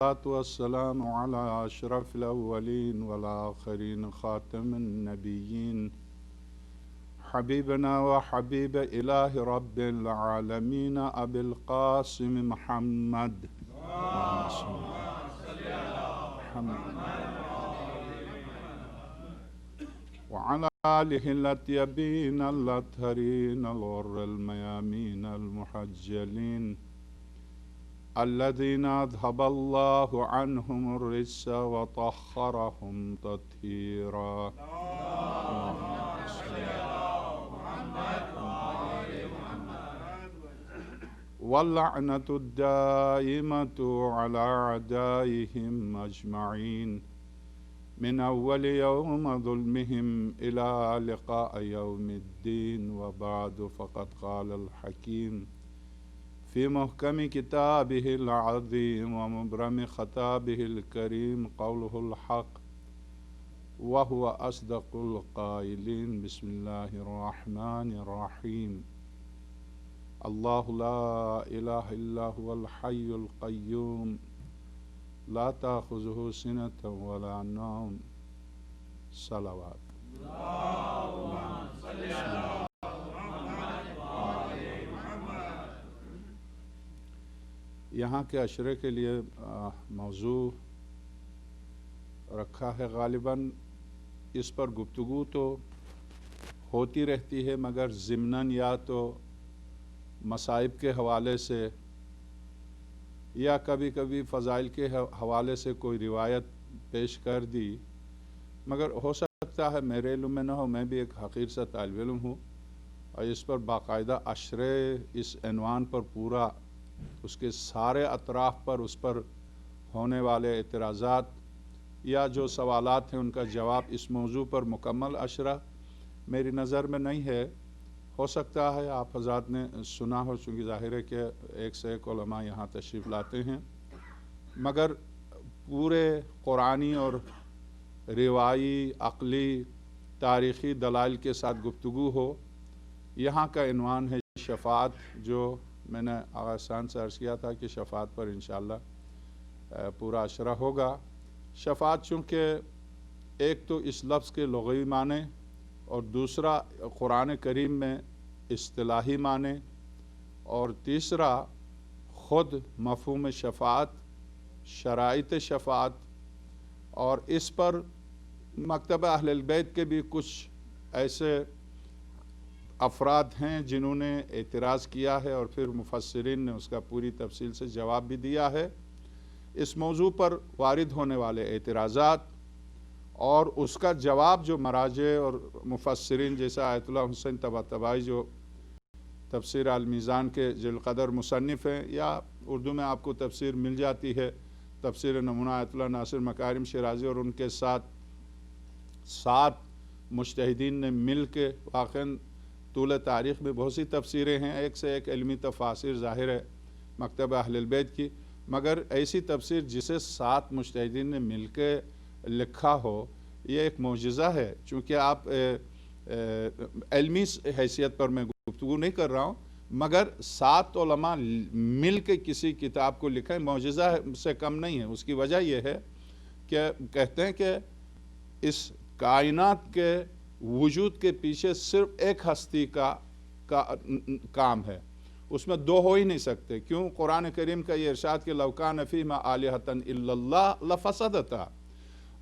والسلام على أشرف الأولين والآخرين خاتم النبيين حبيبنا وحبيب إله رب العالمين أبي القاسم محمد وعلى آله الأطيبين الأطهرين الغر الميامين المحجلين الذين أذهب الله عنهم الرجس وطهرهم تطهيرا. واللعنة الدائمة على أعدائهم أجمعين من أول يوم ظلمهم إلى لقاء يوم الدين. وبعد، فقد قال الحكيم في محكم كتابه العظيم ومبرم خطابه الكريم قوله الحق وهو أصدق القائلين. بسم الله الرحمن الرحيم. الله لا إله إلا هو الحي القيوم لا تأخذه سنة ولا نوم. صلوات. یہاں کے عشرے کے لیے موضوع رکھا ہے، غالباً اس پر گفتگو تو ہوتی رہتی ہے، مگر ضمناً یا تو مصائب کے حوالے سے یا کبھی کبھی فضائل کے حوالے سے کوئی روایت پیش کر دی، مگر ہو سکتا ہے میرے علم میں نہ ہو، میں بھی ایک حقیر سا طالب علم ہوں، اور اس پر باقاعدہ عشرے اس عنوان پر پورا اس کے سارے اطراف پر اس پر ہونے والے اعتراضات یا جو سوالات ہیں ان کا جواب اس موضوع پر مکمل عشرہ میری نظر میں نہیں ہے۔ ہو سکتا ہے آپ حضرات نے سنا ہو، چونکہ ظاہر ہے کہ ایک سے ایک علماء یہاں تشریف لاتے ہیں، مگر پورے قرآنی اور روایی، عقلی، تاریخی دلائل کے ساتھ گفتگو ہو۔ یہاں کا عنوان ہے شفاعت، جو میں نے آسان سے عرض کیا تھا کہ شفاعت پر انشاءاللہ پورا عشرہ ہوگا۔ شفاعت چونکہ ایک تو اس لفظ کے لغوی معنی اور دوسرا قرآن کریم میں اصطلاحی معنی، اور تیسرا خود مفہوم شفاعت، شرائط شفاعت، اور اس پر مکتبہ اہل البیت کے بھی کچھ ایسے افراد ہیں جنہوں نے اعتراض کیا ہے، اور پھر مفسرین نے اس کا پوری تفصیل سے جواب بھی دیا ہے۔ اس موضوع پر وارد ہونے والے اعتراضات اور اس کا جواب جو مراجع اور مفسرین جیسا آیت اللہ حسین طباطبائی جو تفسیر المیزان کے ذی القدر مصنف ہیں، یا اردو میں آپ کو تفسیر مل جاتی ہے، تفسیر نمونہ آیت اللہ ناصر مکارم شیرازی، اور ان کے ساتھ 7 مجتہدین نے مل کے واقعاً طول تاریخ میں بہت سی تفسیریں ہیں، ایک سے ایک علمی تفاسیر ظاہر ہے مکتبہ اہل البیت کی، مگر ایسی تفسیر جسے 7 مجتہدین نے مل کے لکھا ہو، یہ ایک معجزہ ہے۔ چونکہ آپ علمی حیثیت پر میں گفتگو نہیں کر رہا ہوں، مگر 7 علماء مل کے کسی کتاب کو لکھیں معجزہ سے کم نہیں ہے۔ اس کی وجہ یہ ہے کہ کہتے ہیں کہ اس کائنات کے وجود کے پیچھے صرف ایک ہستی کا کام ہے، اس میں 2 ہو ہی نہیں سکتے۔ کیوں؟ قرآن کریم کا یہ ارشاد کہ لو کان فیہما آلہۃ الا اللہ لفسدتا،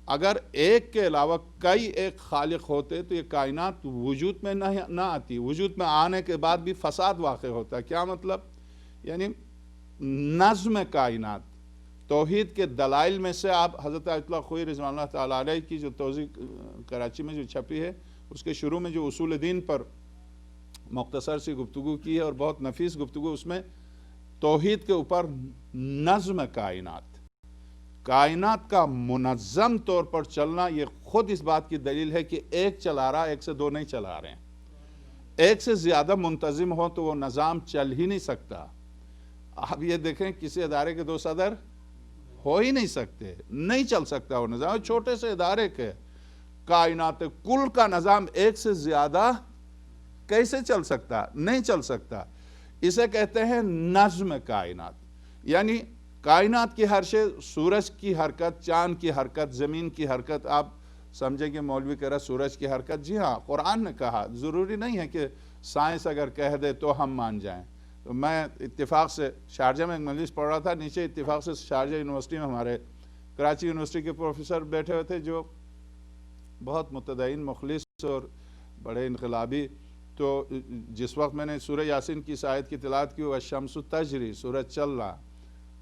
اگر ایک کے علاوہ کئی ایک خالق ہوتے تو یہ کائنات وجود میں نہ آتی، وجود میں آنے کے بعد بھی فساد واقع ہوتا۔ کیا مطلب؟ یعنی نظم کائنات، توحید کے دلائل میں سے آپ حضرت آیت اللہ خوئی رضوان اللہ تعالیٰ علیہ کی جو توضیح کراچی میں جو چھپی ہے، اس کے شروع میں جو اصول دین پر مختصر سی گفتگو کی ہے، اور بہت نفیس گفتگو، اس میں توحید کے اوپر نظم کائنات کا منظم طور پر چلنا، یہ خود اس بات کی دلیل ہے کہ ایک چلا رہا، ایک سے 2 نہیں چلا رہے ہیں۔ ایک سے زیادہ منتظم ہو تو وہ نظام چل ہی نہیں سکتا۔ آپ یہ دیکھیں کسی ادارے کے 2 صدر ہو ہی نہیں سکتے، نہیں چل سکتا وہ نظام، چھوٹے سے ادارے کے کائنات کل کا نظام ایک سے زیادہ کیسے چل سکتا؟ نہیں چل سکتا۔ اسے کہتے ہیں نظم کائنات، یعنی کائنات کی ہر شے، سورج کی حرکت، چاند کی حرکت، زمین کی حرکت. آپ سمجھیں کہ مولوی کہہ رہا سورج کی حرکت، جی ہاں قرآن نے کہا، ضروری نہیں ہے کہ سائنس اگر کہہ دے تو ہم مان جائیں. تو میں اتفاق سے شارجہ میں ایک مجلس پڑھ رہا تھا، نیچے اتفاق سے شارجہ یونیورسٹی میں ہمارے کراچی یونیورسٹی کے پروفیسر بیٹھے ہوئے تھے جو بہت متدین مخلص اور بڑے انقلابی. تو جس وقت میں نے سورہ یاسین کی اس آیت کی تلاوت کی، والشمس تجری، سورج چل رہا،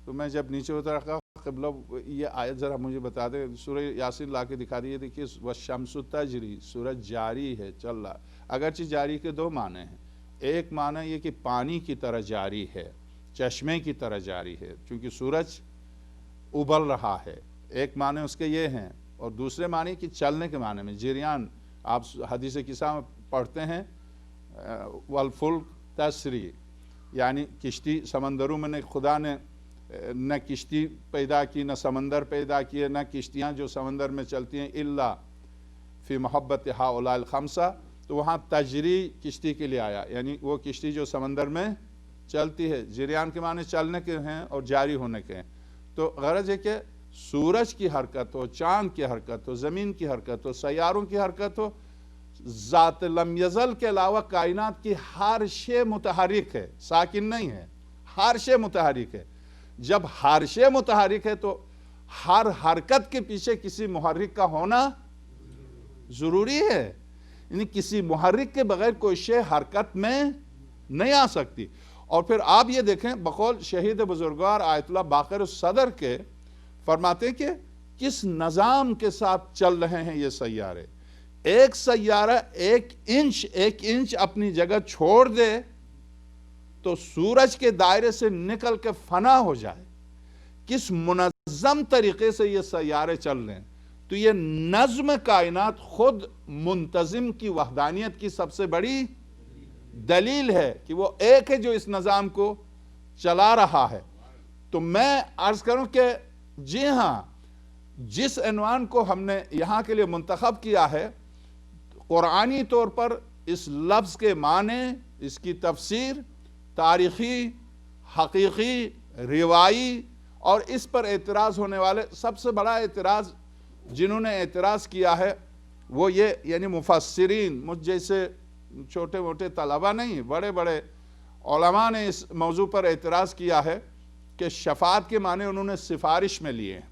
تو میں جب نیچے اترا کہا قبلہ یہ آیت ذرا مجھے بتا دیں، سورہ یاسین لا کے دکھا دیئے. دیکھیے والشمس تجری، سورج جاری ہے، چل رہا. اگرچہ جاری کے دو معنی ہیں. ایک معنی یہ کہ پانی کی طرح جاری ہے، چشمے کی طرح جاری ہے چونکہ سورج ابل رہا ہے. ایک معنی اس کے یہ ہیں. اور دوسرے معنی کہ چلنے کے معنی میں جریان. آپ حدیث قصہ میں پڑھتے ہیں والفلک تسری، یعنی کشتی سمندروں میں خدا نے نہ کشتی پیدا کی، نہ سمندر پیدا کیے، نہ کشتیاں جو سمندر میں چلتی ہیں الا فی محبت ہؤلاء الخمسہ. تو وہاں تجری کشتی کے لیے آیا، یعنی وہ کشتی جو سمندر میں چلتی ہے. جریان کے معنی چلنے کے ہیں اور جاری ہونے کے ہیں. تو غرض ہے کہ سورج کی حرکت ہو، چاند کی حرکت ہو، زمین کی حرکت ہو، سیاروں کی حرکت ہو، ذات لم یزل کے علاوہ کائنات کی ہر شے متحرک ہے، ساکن نہیں ہے. ہر شے متحرک ہے. جب ہر شے متحرک ہے تو ہر حرکت کے پیچھے کسی محرک کا ہونا ضروری ہے. یعنی کسی محرک کے بغیر کوئی شے حرکت میں نہیں آ سکتی. اور پھر آپ یہ دیکھیں بقول شہید بزرگوار آیت اللہ باقر الصدر کے، فرماتے ہیں کہ کس نظام کے ساتھ چل رہے ہیں یہ سیارے. ایک سیارہ ایک انچ اپنی جگہ چھوڑ دے تو سورج کے دائرے سے نکل کے فنا ہو جائے. کس منظم طریقے سے یہ سیارے چل رہے ہیں. تو یہ نظم کائنات خود منتظم کی وحدانیت کی سب سے بڑی دلیل ہے کہ وہ ایک ہے جو اس نظام کو چلا رہا ہے. تو میں عرض کروں کہ جی ہاں، جس عنوان کو ہم نے یہاں کے لیے منتخب کیا ہے، قرآنی طور پر اس لفظ کے معنی، اس کی تفسیر تاریخی، حقیقی، روایی، اور اس پر اعتراض ہونے والے سب سے بڑا اعتراض جنہوں نے اعتراض کیا ہے وہ یہ، یعنی مفسرین، مجھ جیسے چھوٹے موٹے طلبہ نہیں، بڑے بڑے علماء نے اس موضوع پر اعتراض کیا ہے کہ شفاعت کے معنی انہوں نے سفارش میں لیے ہیں.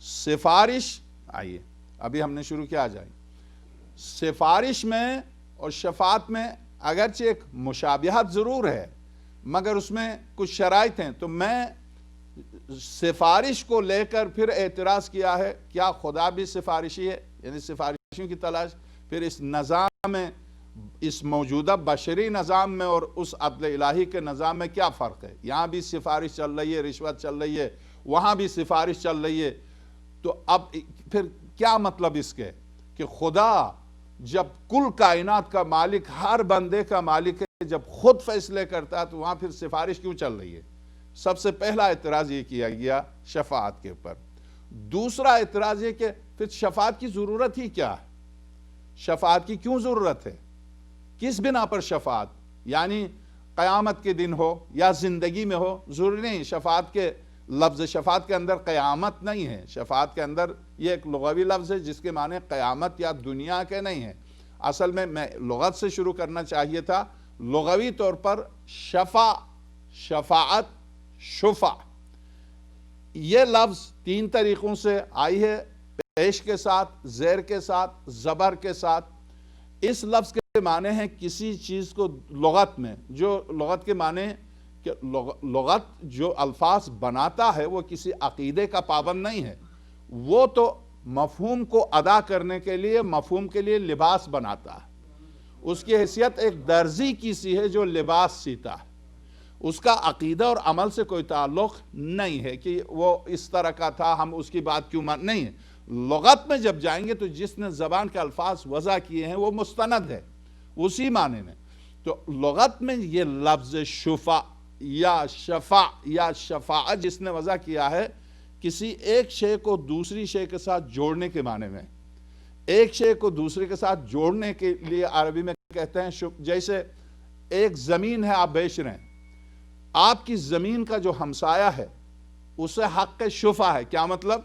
سفارش، آئیے ابھی ہم نے شروع کیا جائے. سفارش میں اور شفاعت میں اگرچہ ایک مشابہت ضرور ہے مگر اس میں کچھ شرائط ہیں. تو میں سفارش کو لے کر پھر اعتراض کیا ہے کیا خدا بھی سفارشی ہے، یعنی سفارشیوں کی تلاش. پھر اس نظام میں، اس موجودہ بشری نظام میں اور اس عدل الہی کے نظام میں کیا فرق ہے. یہاں بھی سفارش چل رہی ہے، رشوت چل رہی ہے، وہاں بھی سفارش چل رہی ہے. تو اب پھر کیا مطلب اس کے کہ خدا جب کل کائنات کا مالک، ہر بندے کا مالک ہے، جب خود فیصلے کرتا ہے تو وہاں پھر سفارش کیوں چل رہی ہے. سب سے پہلا اعتراض یہ کیا گیا شفاعت کے اوپر. دوسرا اعتراض یہ کہ پھر شفاعت کی ضرورت ہی کیا ہے، شفاعت کی کیوں ضرورت ہے، کس بنا پر شفاعت، یعنی قیامت کے دن ہو یا زندگی میں ہو، ضروری نہیں. شفاعت کے لفظ شفاعت کے اندر قیامت نہیں ہے. شفاعت کے اندر یہ ایک لغوی لفظ ہے جس کے معنی قیامت یا دنیا کے نہیں ہے. اصل میں لغت سے شروع کرنا چاہیے تھا. لغوی طور پر شفاعت، شفع، یہ لفظ تین طریقوں سے آئی ہے، پیش کے ساتھ، زیر کے ساتھ، زبر کے ساتھ. اس لفظ کے معنی ہیں کسی چیز کو لغت میں، جو لغت کے معنی کہ لغت جو الفاظ بناتا ہے وہ کسی عقیدے کا پابند نہیں ہے. وہ تو مفہوم کو ادا کرنے کے لیے، مفہوم کے لیے لباس بناتا ہے. اس کی حیثیت ایک درزی کی سی ہے جو لباس سیتا ہے. اس کا عقیدہ اور عمل سے کوئی تعلق نہیں ہے کہ وہ اس طرح کا تھا، ہم اس کی بات کیوں نہیں ہے. لغت میں جب جائیں گے تو جس نے زبان کے الفاظ وضع کیے ہیں وہ مستند ہے اسی معنی میں. تو لغت میں یہ لفظ شفع یا شفع یا شفاعت جس نے وضع کیا ہے، کسی ایک شے کو دوسری شے کے ساتھ جوڑنے کے معنی میں. ایک شے کو دوسرے کے ساتھ جوڑنے کے لیے عربی میں کہتے ہیں جیسے ایک زمین ہے آپ بیچ رہے ہیں آپ کی زمین کا جو ہمسایہ ہے اسے حق شفا ہے. کیا مطلب؟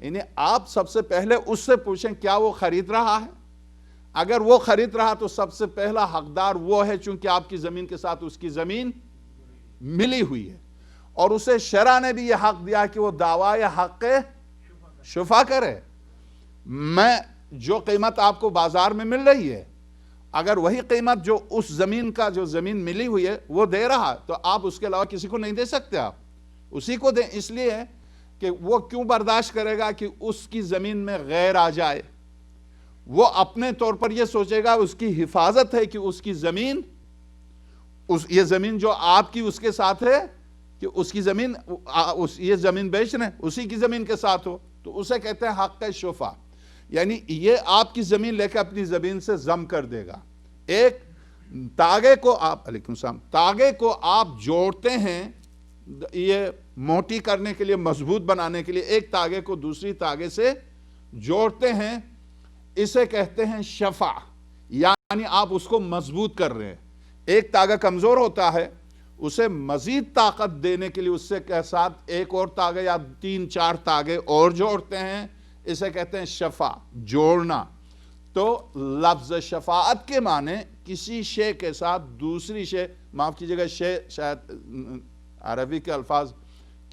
یعنی آپ سب سے پہلے اس سے پوچھیں کیا وہ خرید رہا ہے. اگر وہ خرید رہا تو سب سے پہلا حقدار وہ ہے، چونکہ آپ کی زمین کے ساتھ اس کی زمین ملی ہوئی ہے. اور اسے شرع نے بھی یہ حق دیا کہ وہ دعویٰ حق شفا کرے. میں جو قیمت آپ کو بازار میں مل رہی ہے، اگر وہی قیمت جو اس زمین کا جو زمین ملی ہوئی ہے وہ دے رہا تو آپ اس کے علاوہ کسی کو نہیں دے سکتے. آپ اسی کو دیں. اس لیے کہ وہ کیوں برداشت کرے گا کہ اس کی زمین میں غیر آ جائے. وہ اپنے طور پر یہ سوچے گا اس کی حفاظت ہے کہ اس کی زمین، یہ زمین جو آپ کی اس کے ساتھ ہے، کہ اس کی زمین، یہ زمین بیچ رہے ہیں اسی کی زمین کے ساتھ ہو، تو اسے کہتے ہیں حق شفا. یعنی یہ آپ کی زمین لے کے اپنی زمین سے ضم کر دے گا. ایک تاغے کو آپ، علیکم السلام، تاغے کو آپ جوڑتے ہیں یہ موٹی کرنے کے لیے، مضبوط بنانے کے لیے، ایک تاغے کو دوسری تاغے سے جوڑتے ہیں، اسے کہتے ہیں شفا. یعنی آپ اس کو مضبوط کر رہے ہیں. ایک تاغہ کمزور ہوتا ہے، اسے مزید طاقت دینے کے لیے اس سے کے ساتھ ایک اور تاغے یا 3-4 تاغے اور جوڑتے ہیں، اسے کہتے ہیں شفا، جوڑنا. تو لفظ شفاعت کے معنی کسی شے کے ساتھ دوسری شے، معاف کیجئے گا شے شاید عربی کے الفاظ،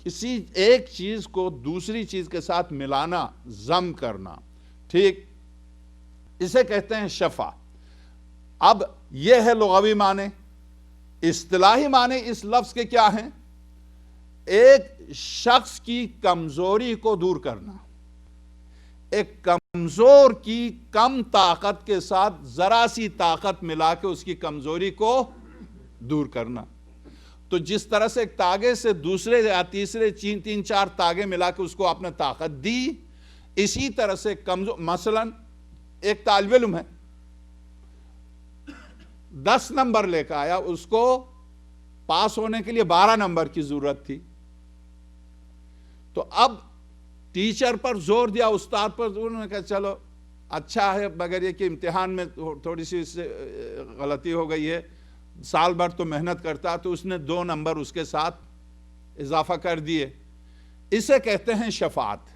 کسی ایک چیز کو دوسری چیز کے ساتھ ملانا، ضم کرنا. ٹھیک، اسے کہتے ہیں شفا. اب یہ ہے لغوی معنی. اصطلاحی معنی اس لفظ کے کیا ہیں؟ ایک شخص کی کمزوری کو دور کرنا. ایک کمزور کی کم طاقت کے ساتھ ذرا سی طاقت ملا کے اس کی کمزوری کو دور کرنا. تو جس طرح سے ایک تاغے سے دوسرے یا تیسرے 3-4 تاغے ملا کے اس کو آپ نے طاقت دی، اسی طرح سے کمزور، مثلا ایک طالب علم ہے 10 نمبر لے کے آیا، اس کو پاس ہونے کے لیے 12 نمبر کی ضرورت تھی. تو اب ٹیچر پر زور دیا، استاد پر زور، انہوں نے کہا چلو اچھا ہے، مگر یہ کہ امتحان میں تھوڑی سی اس سے غلطی ہو گئی ہے، سال بھر تو محنت کرتا، تو اس نے 2 نمبر اس کے ساتھ اضافہ کر دیے. اسے کہتے ہیں شفاعت.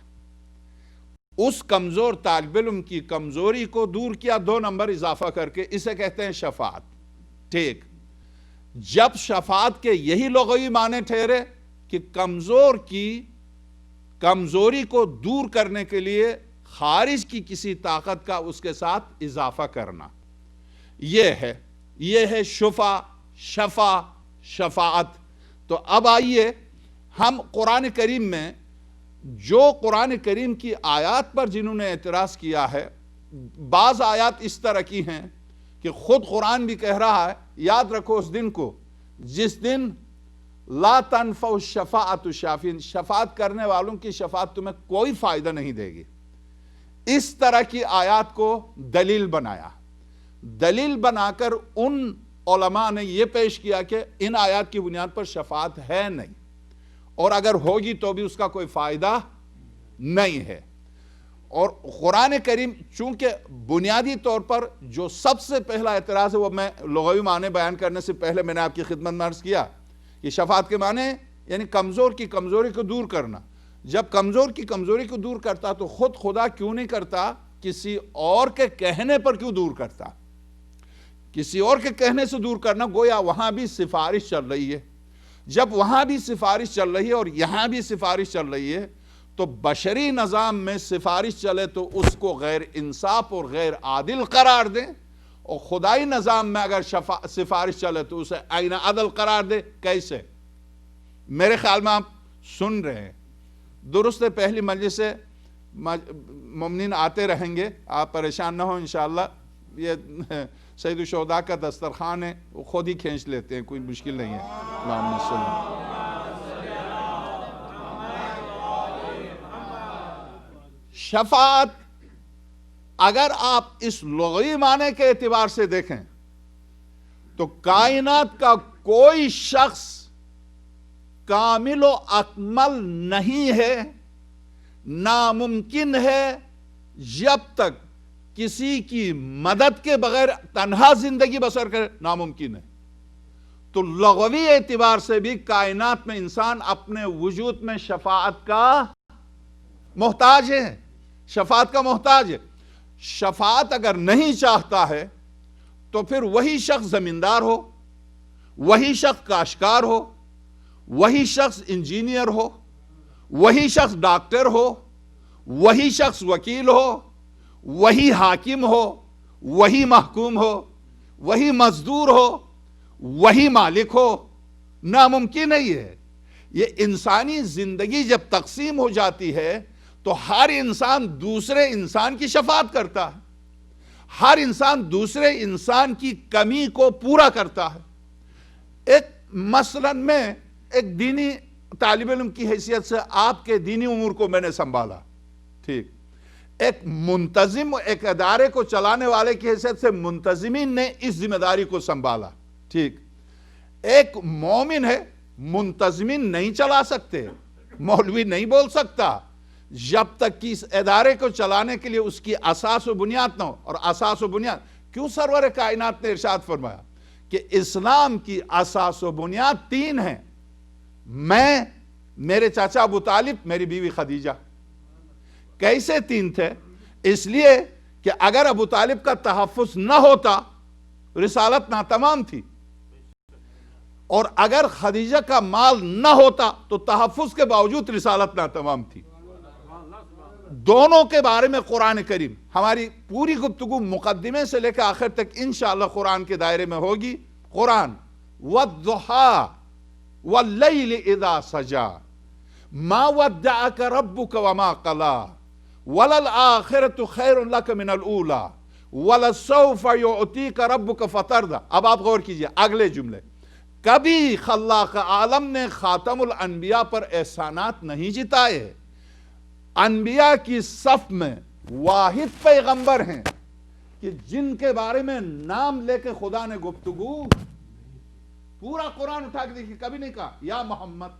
اس کمزور طالب علم کی کمزوری کو دور کیا 2 نمبر اضافہ کر کے، اسے کہتے ہیں شفاعت. ٹھیک، جب شفاعت کے یہی لغوی معنی ٹھہرے کہ کمزور کی کمزوری کو دور کرنے کے لیے خارج کی کسی طاقت کا اس کے ساتھ اضافہ کرنا، یہ ہے شفا، شفاعت. تو اب آئیے ہم قرآن کریم میں جو قرآن کریم کی آیات پر جنہوں نے اعتراض کیا ہے، بعض آیات اس طرح کی ہیں کہ خود قرآن بھی کہہ رہا ہے، یاد رکھو اس دن کو جس دن لا تنفع الشفاعۃ الشافعین، شفاعت کرنے والوں کی شفاعت تمہیں کوئی فائدہ نہیں دے گی. اس طرح کی آیات کو دلیل بنایا. دلیل بنا کر ان علماء نے یہ پیش کیا کہ ان آیات کی بنیاد پر شفاعت ہے نہیں، اور اگر ہوگی تو بھی اس کا کوئی فائدہ نہیں ہے. اور قرآن کریم چونکہ بنیادی طور پر جو سب سے پہلا اعتراض ہے، وہ میں لغوی معنی بیان کرنے سے پہلے میں نے آپ کی خدمت میں عرض کیا کہ شفاعت کے معنی یعنی کمزور کی کمزوری کو دور کرنا. جب کمزور کی کمزوری کو دور کرتا تو خود خدا کیوں نہیں کرتا، کسی اور کے کہنے پر کیوں دور کرتا؟ کسی اور کے کہنے سے دور کرنا گویا وہاں بھی سفارش چل رہی ہے. جب وہاں بھی سفارش چل رہی ہے اور یہاں بھی سفارش چل رہی ہے، تو بشری نظام میں سفارش چلے تو اس کو غیر انصاف اور غیر عادل قرار دیں، اور خدائی نظام میں اگر سفارش چلے تو اسے عین عدل قرار دے. کیسے؟ میرے خیال میں آپ سن رہے ہیں. درست ہے، پہلی مجلس سے مومنین آتے رہیں گے، آپ پریشان نہ ہو انشاءاللہ. یہ سید الشہداء کا دسترخوان ہے، وہ خود ہی کھینچ لیتے ہیں، کوئی مشکل نہیں ہے. اللہم صلی اللہ. شفاعت اگر آپ اس لغوی معنی کے اعتبار سے دیکھیں تو کائنات کا کوئی شخص کامل و اکمل نہیں ہے، ناممکن ہے جب تک کسی کی مدد کے بغیر تنہا زندگی بسر کرے، ناممکن ہے. تو لغوی اعتبار سے بھی کائنات میں انسان اپنے وجود میں شفاعت کا محتاج ہے، شفاعت کا محتاج ہے۔ شفاعت اگر نہیں چاہتا ہے تو پھر وہی شخص زمیندار ہو، وہی شخص کاشتکار ہو، وہی شخص انجینئر ہو، وہی شخص ڈاکٹر ہو، وہی شخص وکیل ہو، وہی حاکم ہو، وہی محکوم ہو، وہی مزدور ہو، وہی مالک ہو، ناممکن ہے یہ۔ یہ انسانی زندگی جب تقسیم ہو جاتی ہے تو ہر انسان دوسرے انسان کی شفاعت کرتا ہے، ہر انسان دوسرے انسان کی کمی کو پورا کرتا ہے۔ ایک مثلا میں ایک دینی طالب علم کی حیثیت سے آپ کے دینی امور کو میں نے سنبھالا، ٹھیک، ایک منتظم ایک ادارے کو چلانے والے کی حیثیت سے منتظمین نے اس ذمہ داری کو سنبھالا، ٹھیک۔ ایک مومن ہے، منتظمین نہیں چلا سکتے، مولوی نہیں بول سکتا جب تک کہ اس ادارے کو چلانے کے لیے اس کی اساس و بنیاد نہ ہو۔ اور اساس و بنیاد کیوں سرور کائنات نے ارشاد فرمایا کہ اسلام کی اساس و بنیاد 3 ہیں، میں، میرے چاچا ابو طالب، میری بیوی خدیجہ۔ کیسے 3 تھے؟ اس لیے کہ اگر ابو طالب کا تحفظ نہ ہوتا رسالت ناتمام تھی، اور اگر خدیجہ کا مال نہ ہوتا تو تحفظ کے باوجود رسالت ناتمام تھی۔ دونوں کے بارے میں قرآن کریم، ہماری پوری گفتگو مقدمے سے لے کے آخر تک انشاءاللہ قرآن کے دائرے میں ہوگی۔ قرآن وَالضُّحَىٰ وَاللَّيْلِ إِذَا سَجَىٰ مَا وَدَّعَكَ رَبُّكَ وَمَا قَلَىٰ وَلَلْآخِرَةُ خَيْرٌ لَكَ مِنَ الْأُولَىٰ وَلَسَوْفَ يُعْطِيكَ رَبُّكَ فَتَرْضَىٰ۔ اب آپ غور کیجئے اگلے جملے، کبھی خلاق عالم نے خاتم الانبیاء پر احسانات نہیں جتائے۔ انبیاء کی صف میں واحد پیغمبر ہیں کہ جن کے بارے میں نام لے کے خدا نے گفتگو، پورا قرآن اٹھا کے دیکھیے، کبھی نہیں کہا یا محمد،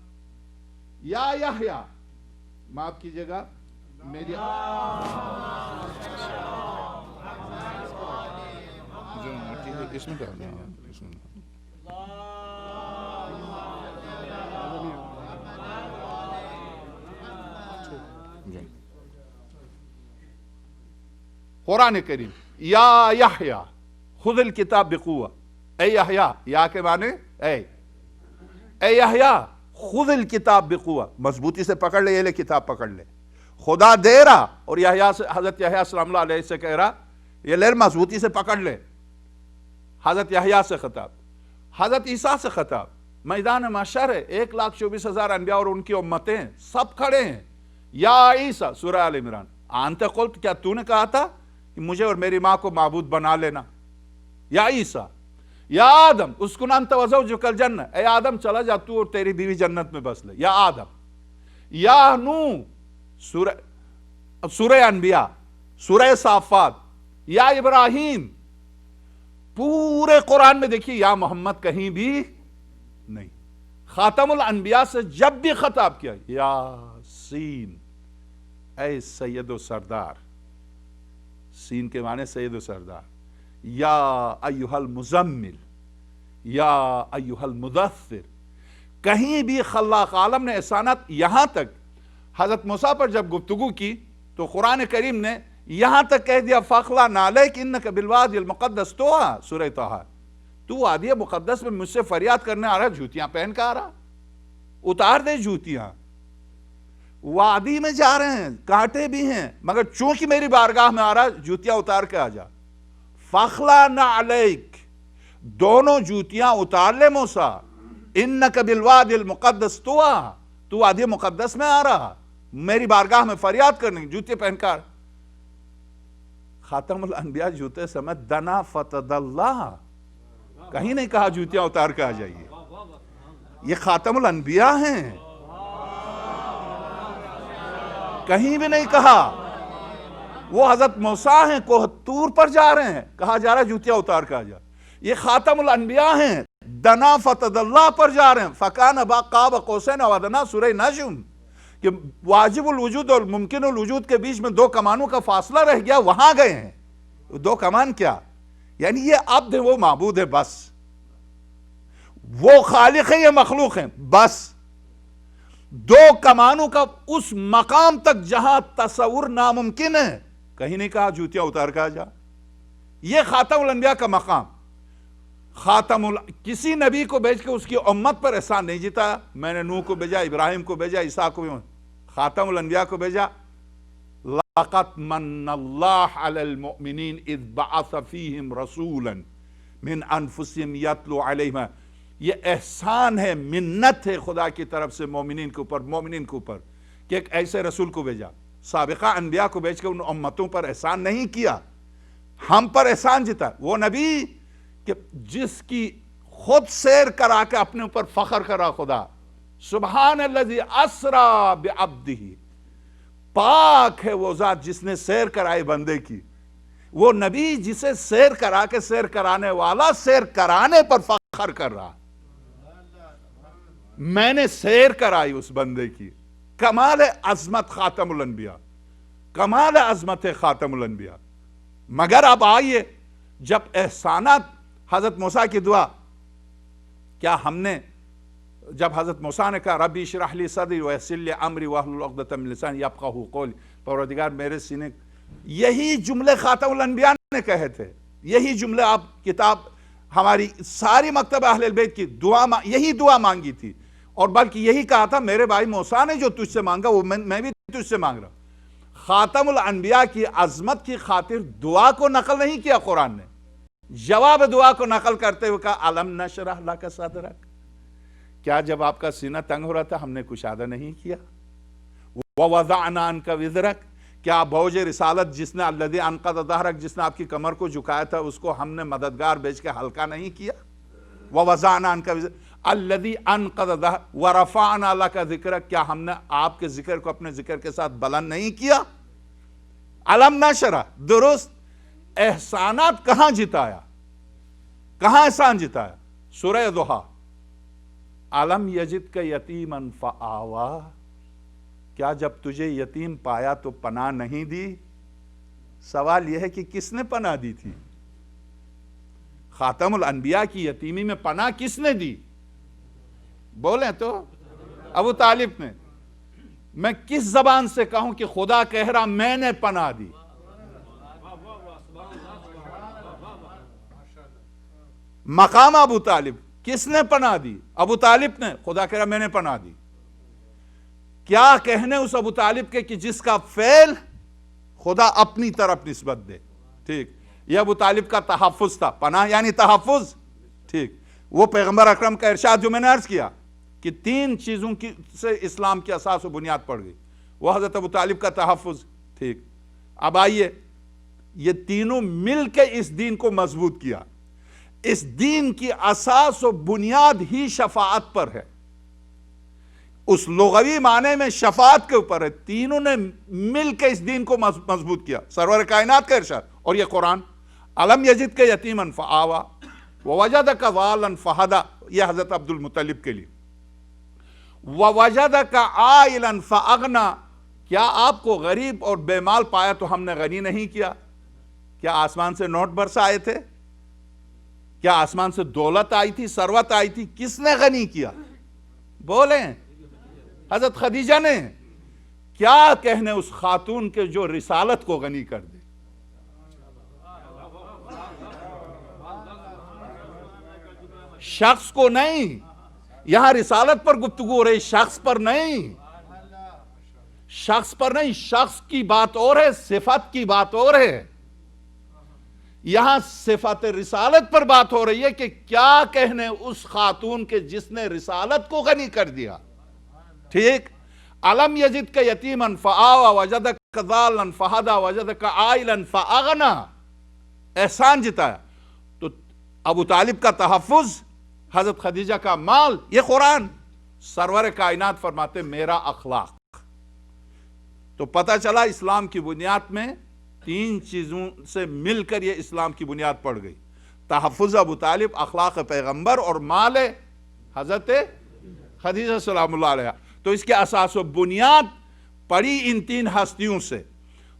یا یحییٰ، معاف کیجئے گا میری اس میں قرآن کریم یا یحییٰ خذ الکتاب بقوہ، اے یحییٰ، یا کے معنی اے یحییٰ خذ الکتاب بقوہ، مضبوطی سے پکڑ لے، یہ لے کتاب پکڑ لے۔ خدا دے رہا اور یحییٰ سے، حضرت یحییٰ السلام اللہ علیہ سے کہہ رہا یہ لے مضبوطی سے پکڑ لے۔ حضرت یحییٰ سے خطاب، حضرت عیسیٰ سے خطاب، میدان محشر ہے، 1,24,000 انبیاء اور ان کی امتیں سب کھڑے ہیں۔ یا عیسیٰ، سورہ آل عمران، انت قلت، کیا تو نے کہا تھا کہ مجھے اور میری ماں کو معبود بنا لینا؟ یا عیسیٰ، یا آدم اسکن انت وزوجک الجنہ، اے آدم چلا جا تو اور تیری بیوی جنت میں بس لے۔ یا آدم، یا نوح، سورہ انبیاء، سورہ صافات، یا ابراہیم، پورے قرآن میں دیکھیے یا محمد کہیں بھی نہیں۔ خاتم الانبیاء سے جب بھی خطاب کیا یاسین، اے سید و سردار، سین کے معنی سید و سردار، یا ایہا المزمل، یا ایہا المدثر، کہیں بھی خلاق عالم نے احسانات، یہاں تک حضرت موسیٰ پر جب گفتگو کی تو قرآن کریم نے یہاں تک کہہ دیا فَاخْلَعْ نَعْلَيْكَ إِنَّكَ بِالْوَادِ الْمُقَدَّسِ طُوَىٰ، سورہ طٰہٰ، تو وادی مقدس میں مجھ سے فریاد کرنے آ رہا، جوتیاں پہن کے آ رہا، اتار دے جوتیاں، وادی میں جا رہے ہیں، کانٹے بھی ہیں، مگر چونکہ میری بارگاہ میں آ رہا، جوتیاں اتار کے آ جا۔ فَاخْلَعْ نَعْلَيْكَ، دونوں جوتیاں اتار لے موسیٰ، إِنَّكَ بِالْوَادِ الْمُقَدَّسِ طُوَىٰ، تو وادی مقدس میں آ رہا، میری بارگاہ میں فریاد کرنے، جوتے پہن کر۔ خاتم الانبیاء جوتے سمیت دنا فتدلہ، کہیں نہیں کہا جوتیاں اتار کے آ جائیے، یہ خاتم الانبیاء ہیں، کہیں بھی نہیں کہا۔ وہ حضرت موسیٰ ہیں، کوہ طور پر جا رہے ہیں، کہا جا رہا ہے جوتیاں اتار کے آ جا۔ یہ خاتم الانبیاء ہیں، دنا فتدلہ پر جا رہے ہیں، فَكَانَ قَابَ قَوْسَيْنِ أَوْ أَدْنَىٰ، سورہ نجم، کہ واجب الوجود اور ممکن الوجود کے بیچ میں 2 کمانوں کا فاصلہ رہ گیا، وہاں گئے ہیں۔ 2 کمان کیا؟ یعنی یہ عبد ہے، وہ معبود ہے، بس وہ خالق ہے یا مخلوق ہیں؟ بس دو کمانوں کا اس مقام تک جہاں تصور ناممکن ہے، کہیں نہیں کہا جوتیاں اتار کر جا. یہ خاتم الانبیاء کا مقام. کسی نبی کو بھیج کے اس کی امت پر احسان نہیں جتایا. میں نے نوح کو بھیجا، ابراہیم کو بھیجا، عیسیٰ کو بھی، خاتم الانبیاء کو بھیجا. لَقَدْ مَنَّ اللَّهُ عَلَى الْمُؤْمِنِينَ إِذْ بَعَثَ فِيهِمْ رَسُولًا مِنْ أَنفُسِهِمْ يَتْلُو عَلَيْهِمْ. یہ احسان ہے، منت ہے خدا کی طرف سے مومنین کے اوپر کہ ایک ایسے رسول کو بھیجا. سابقہ انبیاء کو بھیج کے ان امتوں پر احسان نہیں کیا، ہم پر احسان جتا. وہ نبی کہ جس کی خود سیر کرا کے اپنے اوپر فخر کرا خدا. سبحان الذی اسری بعبدہ، پاک ہے وہ ذات جس نے سیر کرائی بندے کی. وہ نبی جسے سیر کرا کے سیر کرانے والا سیر کرانے پر فخر کر رہا. میں نے سیر کرائی اس بندے کی. کمال عظمت خاتم الانبیاء، کمال عظمت خاتم الانبیاء. مگر اب آئیے، جب احسانات، حضرت موسیٰ کی دعا، کیا ہم نے جب حضرت موسیٰ نے کہا ربی اشرح لی صدری ویسر لی امری واحلل عقدۃ من لسانی یفقہوا قولی، پروردگار میرے سینے، یہی جملے خاتم الانبیاء نے کہے تھے. یہی جملے آپ کتاب ہماری ساری مکتب اہل البیت کی دعا، یہی دعا مانگی تھی. اور بلکہ یہی کہا تھا میرے بھائی موسیٰ نے جو تجھ سے مانگا وہ میں بھی تجھ سے مانگ رہا ہوں. خاتم الانبیاء کی عظمت کی خاطر دعا کو نقل نہیں کیا قرآن نے، جواب دعا کو نقل کرتے ہوئے کہا الم نشرح لک صدرک. کیا جب آپ کا سینہ تنگ ہو رہا تھا ہم نے کشادہ نہیں کیا؟ ووضعنا عنک وزرک، کیا بوجھ رسالت جس نے الذی انقض ظہرک، جس نے آپ کی کمر کو جھکایا تھا، اس کو ہم نے مددگار بھیج کے ہلکا نہیں کیا؟ ووضعنا عنک وزرک الذی انقض ظہرک ورفعنا لک ذکرک، کیا ہم نے آپ کے ذکر کو اپنے ذکر کے ساتھ بلند نہیں کیا؟ الم نشرح، درست. احسانات کہاں جتایا؟ کہاں احسان جتایا؟ سورہ ضحیٰ. الم یجدک یتیما فآویٰ، کیا جب تجھے یتیم پایا تو پناہ نہیں دی؟ سوال یہ ہے کہ کس نے پناہ دی تھی؟ خاتم الانبیاء کی یتیمی میں پناہ کس نے دی؟ بولیں تو ابو طالب نے. میں کس زبان سے کہوں کہ خدا کہہ رہا میں نے پناہ دی؟ مقام ابو طالب، کس نے پناہ دی؟ ابو طالب نے. خدا کہہ رہا میں نے پناہ دی. کیا کہنے اس ابو طالب کے کہ جس کا فعل خدا اپنی طرف نسبت دے. ٹھیک، یہ ابو طالب کا تحفظ تھا. پناہ یعنی تحفظ. ٹھیک، وہ پیغمبر اکرم کا ارشاد جو میں نے عرض کیا کہ 3 چیزوں سے اسلام کی اساس و بنیاد پڑ گئی، وہ حضرت ابو طالب کا تحفظ. ٹھیک، اب آئیے، یہ تینوں مل کے اس دین کو مضبوط کیا. اس دین کی اساس و بنیاد ہی شفاعت پر ہے. اس لغوی معنی میں شفاعت کے اوپر ہے. تینوں نے مل کے اس دین کو مضبوط کیا. سرور کائنات کا ارشاد اور یہ قرآن. الم یجدک یتیما فآویٰ ووجدک ضالا فہدیٰ، یہ حضرت عبد المطلب کے لیے. ووجدک عائلا فاغنیٰ، کیا آپ کو غریب اور بے مال پایا تو ہم نے غنی نہیں کیا؟ کیا آسمان سے نوٹ برس آئے تھے؟ کیا آسمان سے دولت آئی تھی، ثروت آئی تھی؟ کس نے غنی کیا؟ بولیں. حضرت خدیجہ نے. کیا کہنے اس خاتون کے جو رسالت کو غنی کر دے. شخص کو نہیں، یہاں رسالت پر گفتگو ہو رہی، شخص پر نہیں. شخص پر نہیں، شخص کی بات اور ہے، صفت کی بات اور ہے. یہاں صفت رسالت پر بات ہو رہی ہے کہ کیا کہنے اس خاتون کے جس نے رسالت کو غنی کر دیا. ٹھیک، الم یجدک یتیما فآویٰ وجدک ضالا فہدیٰ وجدک عائلا فاغنیٰ، احسان جتایا. تو ابو طالب کا تحفظ، حضرت خدیجہ کا مال، یہ قرآن. سرور کائنات فرماتے میرا اخلاق. تو پتہ چلا اسلام کی بنیاد میں 3 چیزوں سے مل کر یہ اسلام کی بنیاد پڑ گئی. تحفظ ابو طالب، اخلاق پیغمبر اور مال حضرت خدیجہ سلام اللہ علیہ. تو اس کے اساس و بنیاد پڑی ان 3 ہستیوں سے.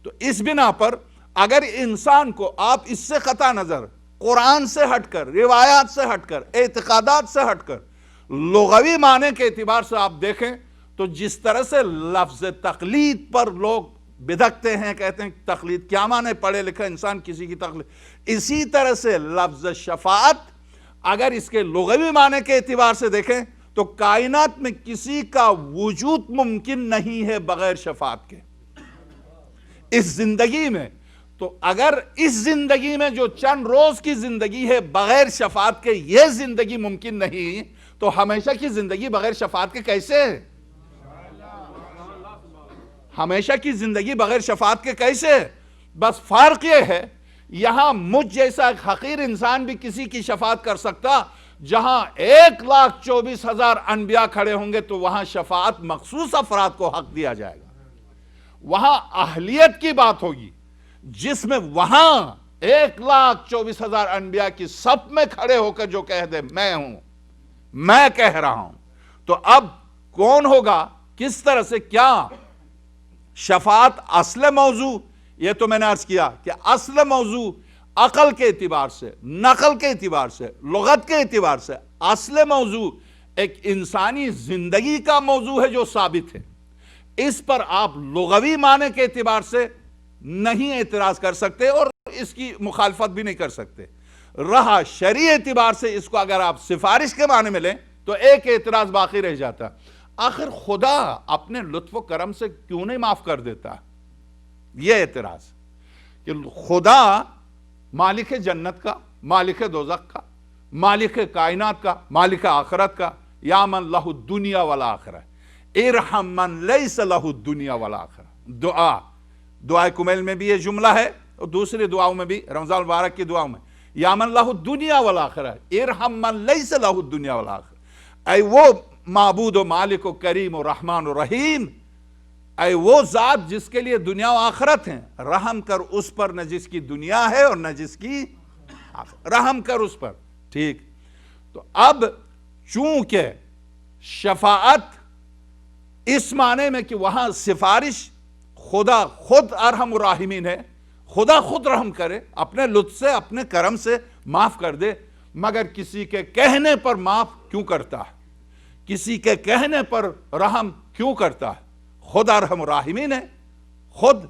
تو اس بنا پر اگر انسان کو آپ اس سے قطع نظر قرآن سے ہٹ کر، روایات سے ہٹ کر، اعتقادات سے ہٹ کر، لغوی معنی کے اعتبار سے آپ دیکھیں تو جس طرح سے لفظ تقلید پر لوگ بدھکتے ہیں، کہتے ہیں تقلید کیا معنی، پڑھے لکھا انسان کسی کی تقلید، اسی طرح سے لفظ شفاعت اگر اس کے لغوی معنی کے اعتبار سے دیکھیں تو کائنات میں کسی کا وجود ممکن نہیں ہے بغیر شفاعت کے اس زندگی میں۔ تو اگر اس زندگی میں جو چند روز کی زندگی ہے بغیر شفاعت کے یہ زندگی ممکن نہیں، تو ہمیشہ کی زندگی بغیر شفاعت کے کیسے ہے؟ ہمیشہ کی زندگی بغیر شفاعت کے کیسے ہے؟ بس فرق یہ ہے یہاں مجھ جیسا ایک حقیر انسان بھی کسی کی شفاعت کر سکتا، جہاں 1,24,000 انبیاء کھڑے ہوں گے تو وہاں شفاعت مخصوص افراد کو حق دیا جائے گا، وہاں اہلیت کی بات ہوگی، جس میں وہاں 1,24,000 انبیاء کی صف میں کھڑے ہو کر جو کہہ دے میں ہوں، میں کہہ رہا ہوں، تو اب کون ہوگا، کس طرح سے، کیا شفاعت اصل موضوع، یہ تو میں نے عرض کیا کہ اصل موضوع عقل کے اعتبار سے، نقل کے اعتبار سے، لغت کے اعتبار سے اصل موضوع ایک انسانی زندگی کا موضوع ہے جو ثابت ہے، اس پر آپ لغوی معنی کے اعتبار سے نہیں اعتراض کر سکتے اور اس کی مخالفت بھی نہیں کر سکتے۔ رہا شرعی اعتبار سے اس کو اگر آپ سفارش کے معنی میں لیں تو ایک اعتراض باقی رہ جاتا، آخر خدا اپنے لطف و کرم سے کیوں نہیں معاف کر دیتا؟ یہ اعتراض کہ خدا مالک جنت کا، مالک دوزخ کا، مالک کائنات کا، مالک آخرت کا، یا من لہ الدنیا والآخرہ ارحم من لیس لہ الدنیا والآخرہ، دعائے کمیل میں بھی یہ جملہ ہے اور دوسری دعاؤں میں بھی، رمضان المبارک کی دعاؤں میں، یا من لہ الدنیا والآخرہ ارحم من لیس لہ الدنیا والآخرہ، اے وہ معبود و مالک و کریم و رحمان و رحیم، اے وہ ذات جس کے لیے دنیا و آخرت ہیں، رحم کر اس پر نہ جس کی دنیا ہے اور نہ جس کی آخرت، رحم کر اس پر، ٹھیک۔ تو اب چونکہ شفاعت اس معنی میں کہ وہاں سفارش خدا خود ارحم الراحمین ہے، خدا خود رحم کرے، اپنے لطف سے، اپنے کرم سے معاف کر دے، مگر کسی کے کہنے پر معاف کیوں کرتا ہے، کسی کے کہنے پر رحم کیوں کرتا ہے؟ خود ارحم الراحمین ہے، خود۔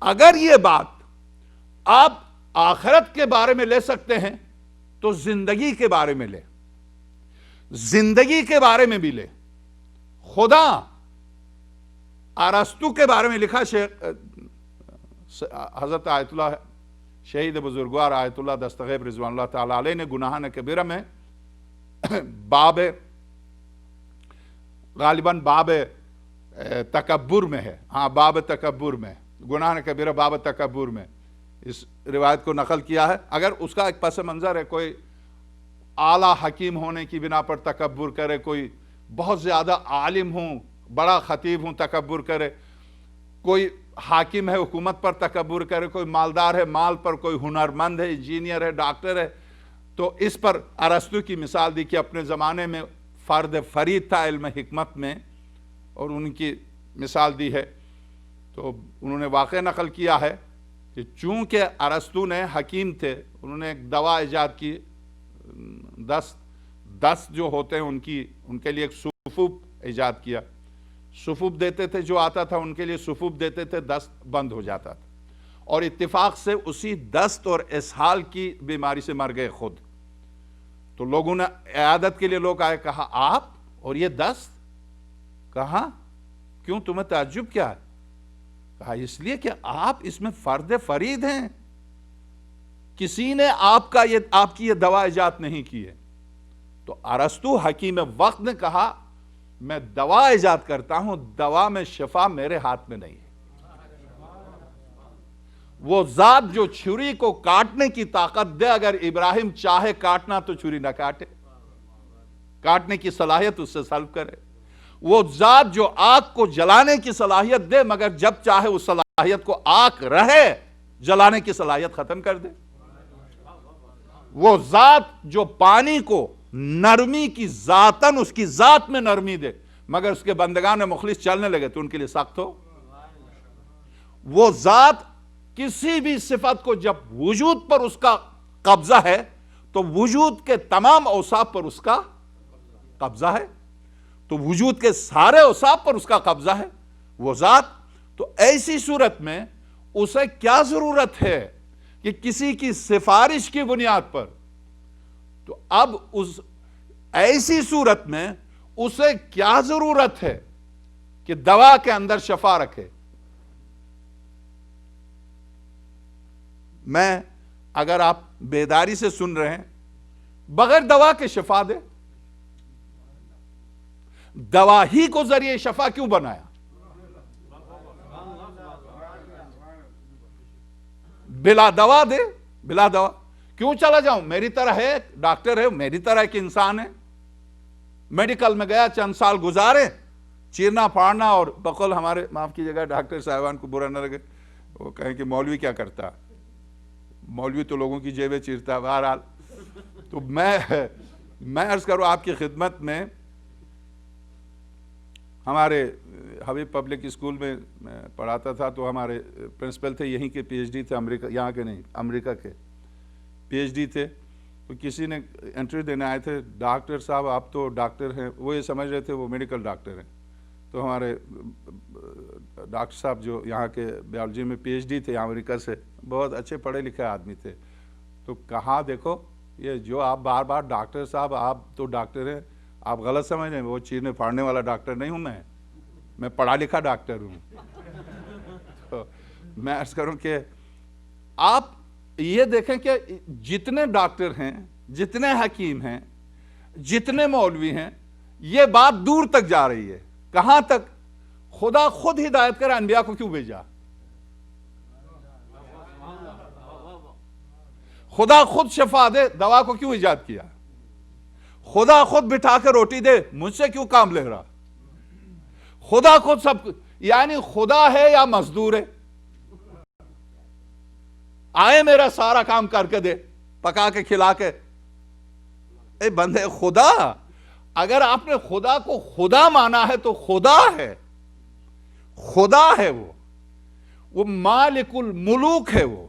اگر یہ بات آپ آخرت کے بارے میں لے سکتے ہیں تو زندگی کے بارے میں لے، زندگی کے بارے میں بھی لے۔ خدا ارسطو کے بارے میں لکھا حضرت آیت اللہ شہید بزرگوار آیت اللہ دستغیب رضوان اللہ تعالی علیہ نے گناہان کبیرہ میں باب غالباً باب تکبر میں ہے، ہاں باب تکبر میں، گناہان کبیرہ باب تکبر میں اس روایت کو نقل کیا ہے۔ اگر اس کا ایک پس منظر ہے، کوئی اعلیٰ حکیم ہونے کی بنا پر تکبر کرے، کوئی بہت زیادہ عالم ہوں، بڑا خطیب ہوں تکبر کرے، کوئی حاکم ہے حکومت پر تکبر کرے، کوئی مالدار ہے مال پر، کوئی ہنرمند ہے، انجینئر ہے، ڈاکٹر ہے، تو اس پر ارسطو کی مثال دی کہ اپنے زمانے میں فرد فرید تھا علم حکمت میں، اور ان کی مثال دی ہے۔ تو انہوں نے واقعہ نقل کیا ہے کہ چونکہ ارسطو نے حکیم تھے، انہوں نے ایک دوا ایجاد کی، دست جو ہوتے ہیں ان کے لیے ایک سفوف ایجاد کیا، سفوف دیتے تھے، جو آتا تھا ان کے لیے سفوف دیتے تھے، دست بند ہو جاتا تھا، اور اتفاق سے اسی دست اور اسہال کی بیماری سے مر گئے خود۔ تو لوگوں نے عیادت کے لیے لوگ آئے، کہا آپ اور یہ دست؟ کہا کیوں، تمہیں تعجب کیا ہے؟ کہا اس لیے کہ آپ اس میں فرد فرید ہیں، کسی نے آپ کی یہ دوا ایجاد نہیں کی ہے۔ تو ارسطو حکیم وقت نے کہا میں دوا ایجاد کرتا ہوں، دوا میں شفا میرے ہاتھ میں نہیں ہے۔ وہ ذات جو چھری کو کاٹنے کی طاقت دے، اگر ابراہیم چاہے کاٹنا تو چھری نہ کاٹے، کاٹنے کی صلاحیت اس سے سلب کرے۔ وہ ذات جو آگ کو جلانے کی صلاحیت دے، مگر جب چاہے اس صلاحیت کو آگ رہے جلانے کی صلاحیت ختم کر دے۔ وہ ذات جو پانی کو نرمی کی ذاتاً اس کی ذات میں نرمی دے، مگر اس کے بندگان مخلص چلنے لگے تو ان کے لیے سخت ہو۔ وہ ذات کسی بھی صفت کو جب وجود پر اس کا قبضہ ہے تو وجود کے تمام اوصاف پر اس کا قبضہ ہے، تو وجود کے سارے اوصاف پر اس کا قبضہ ہے وہ ذات. تو ایسی صورت میں اسے کیا ضرورت ہے کہ کسی کی سفارش کی بنیاد پر، تو اب اس ایسی صورت میں اسے کیا ضرورت ہے کہ دوا کے اندر شفا رکھے؟ میں اگر آپ بیداری سے سن رہے ہیں، بغیر دوا کے شفا دے. دوا ہی کو ذریعے شفا کیوں بنایا؟ بلا دوا دے، بلا دوا کیوں چلا جاؤں؟ میری طرح ہے، ڈاکٹر ہے، میری طرح ایک انسان ہے، میڈیکل میں گیا، چند سال گزارے، چیرنا پھاڑنا، اور بقول ہمارے معاف کیجیے گا ڈاکٹر صاحبان کو برا نہ لگے، وہ کہیں کہ مولوی کیا کرتا؟ مولوی تو لوگوں کی جیبیں چیرتا ہے. بہرحال تو میں عرض کروں آپ کی خدمت میں، ہمارے حبیب پبلک اسکول میں پڑھاتا تھا، تو ہمارے پرنسپل تھے یہیں کے، پی ایچ ڈی تھے، امریکہ، یہاں کے نہیں، امریکہ کے پی ایچ ڈی تھے. تو کسی نے انٹرویو دینے آئے تھے، ڈاکٹر صاحب آپ تو ڈاکٹر ہیں، وہ یہ سمجھ رہے تھے وہ میڈیکل ڈاکٹر ہیں. تو ہمارے ڈاکٹر صاحب جو یہاں کے بیالوجی میں پی ایچ ڈی تھے امریکہ سے، بہت اچھے پڑھے لکھے آدمی تھے. تو کہا دیکھو یہ جو آپ بار بار ڈاکٹر صاحب، آپ تو ڈاکٹر ہیں، آپ غلط سمجھ رہے ہیں، وہ چیرنے پھاڑنے والا ڈاکٹر نہیں ہوں، میں پڑھا لکھا ڈاکٹر ہوں. تو میں عرض کروں کہ آپ یہ دیکھیں کہ جتنے ڈاکٹر ہیں، جتنے حکیم ہیں، جتنے مولوی ہیں، یہ بات دور تک جا رہی ہے. کہاں تک؟ خدا خود ہدایت کر انبیاء کو کیوں بھیجا؟ خدا خود شفا دے، دوا کو کیوں ایجاد کیا؟ خدا خود بٹھا کے روٹی دے، مجھ سے کیوں کام لے رہا؟ خدا خود سب، یعنی خدا ہے یا مزدور ہے؟ آئے میرا سارا کام کر کے دے، پکا کے کھلا کے. اے بندے خدا، اگر آپ نے خدا کو خدا مانا ہے تو خدا ہے، خدا ہے، وہ مالک الملوک ہے. وہ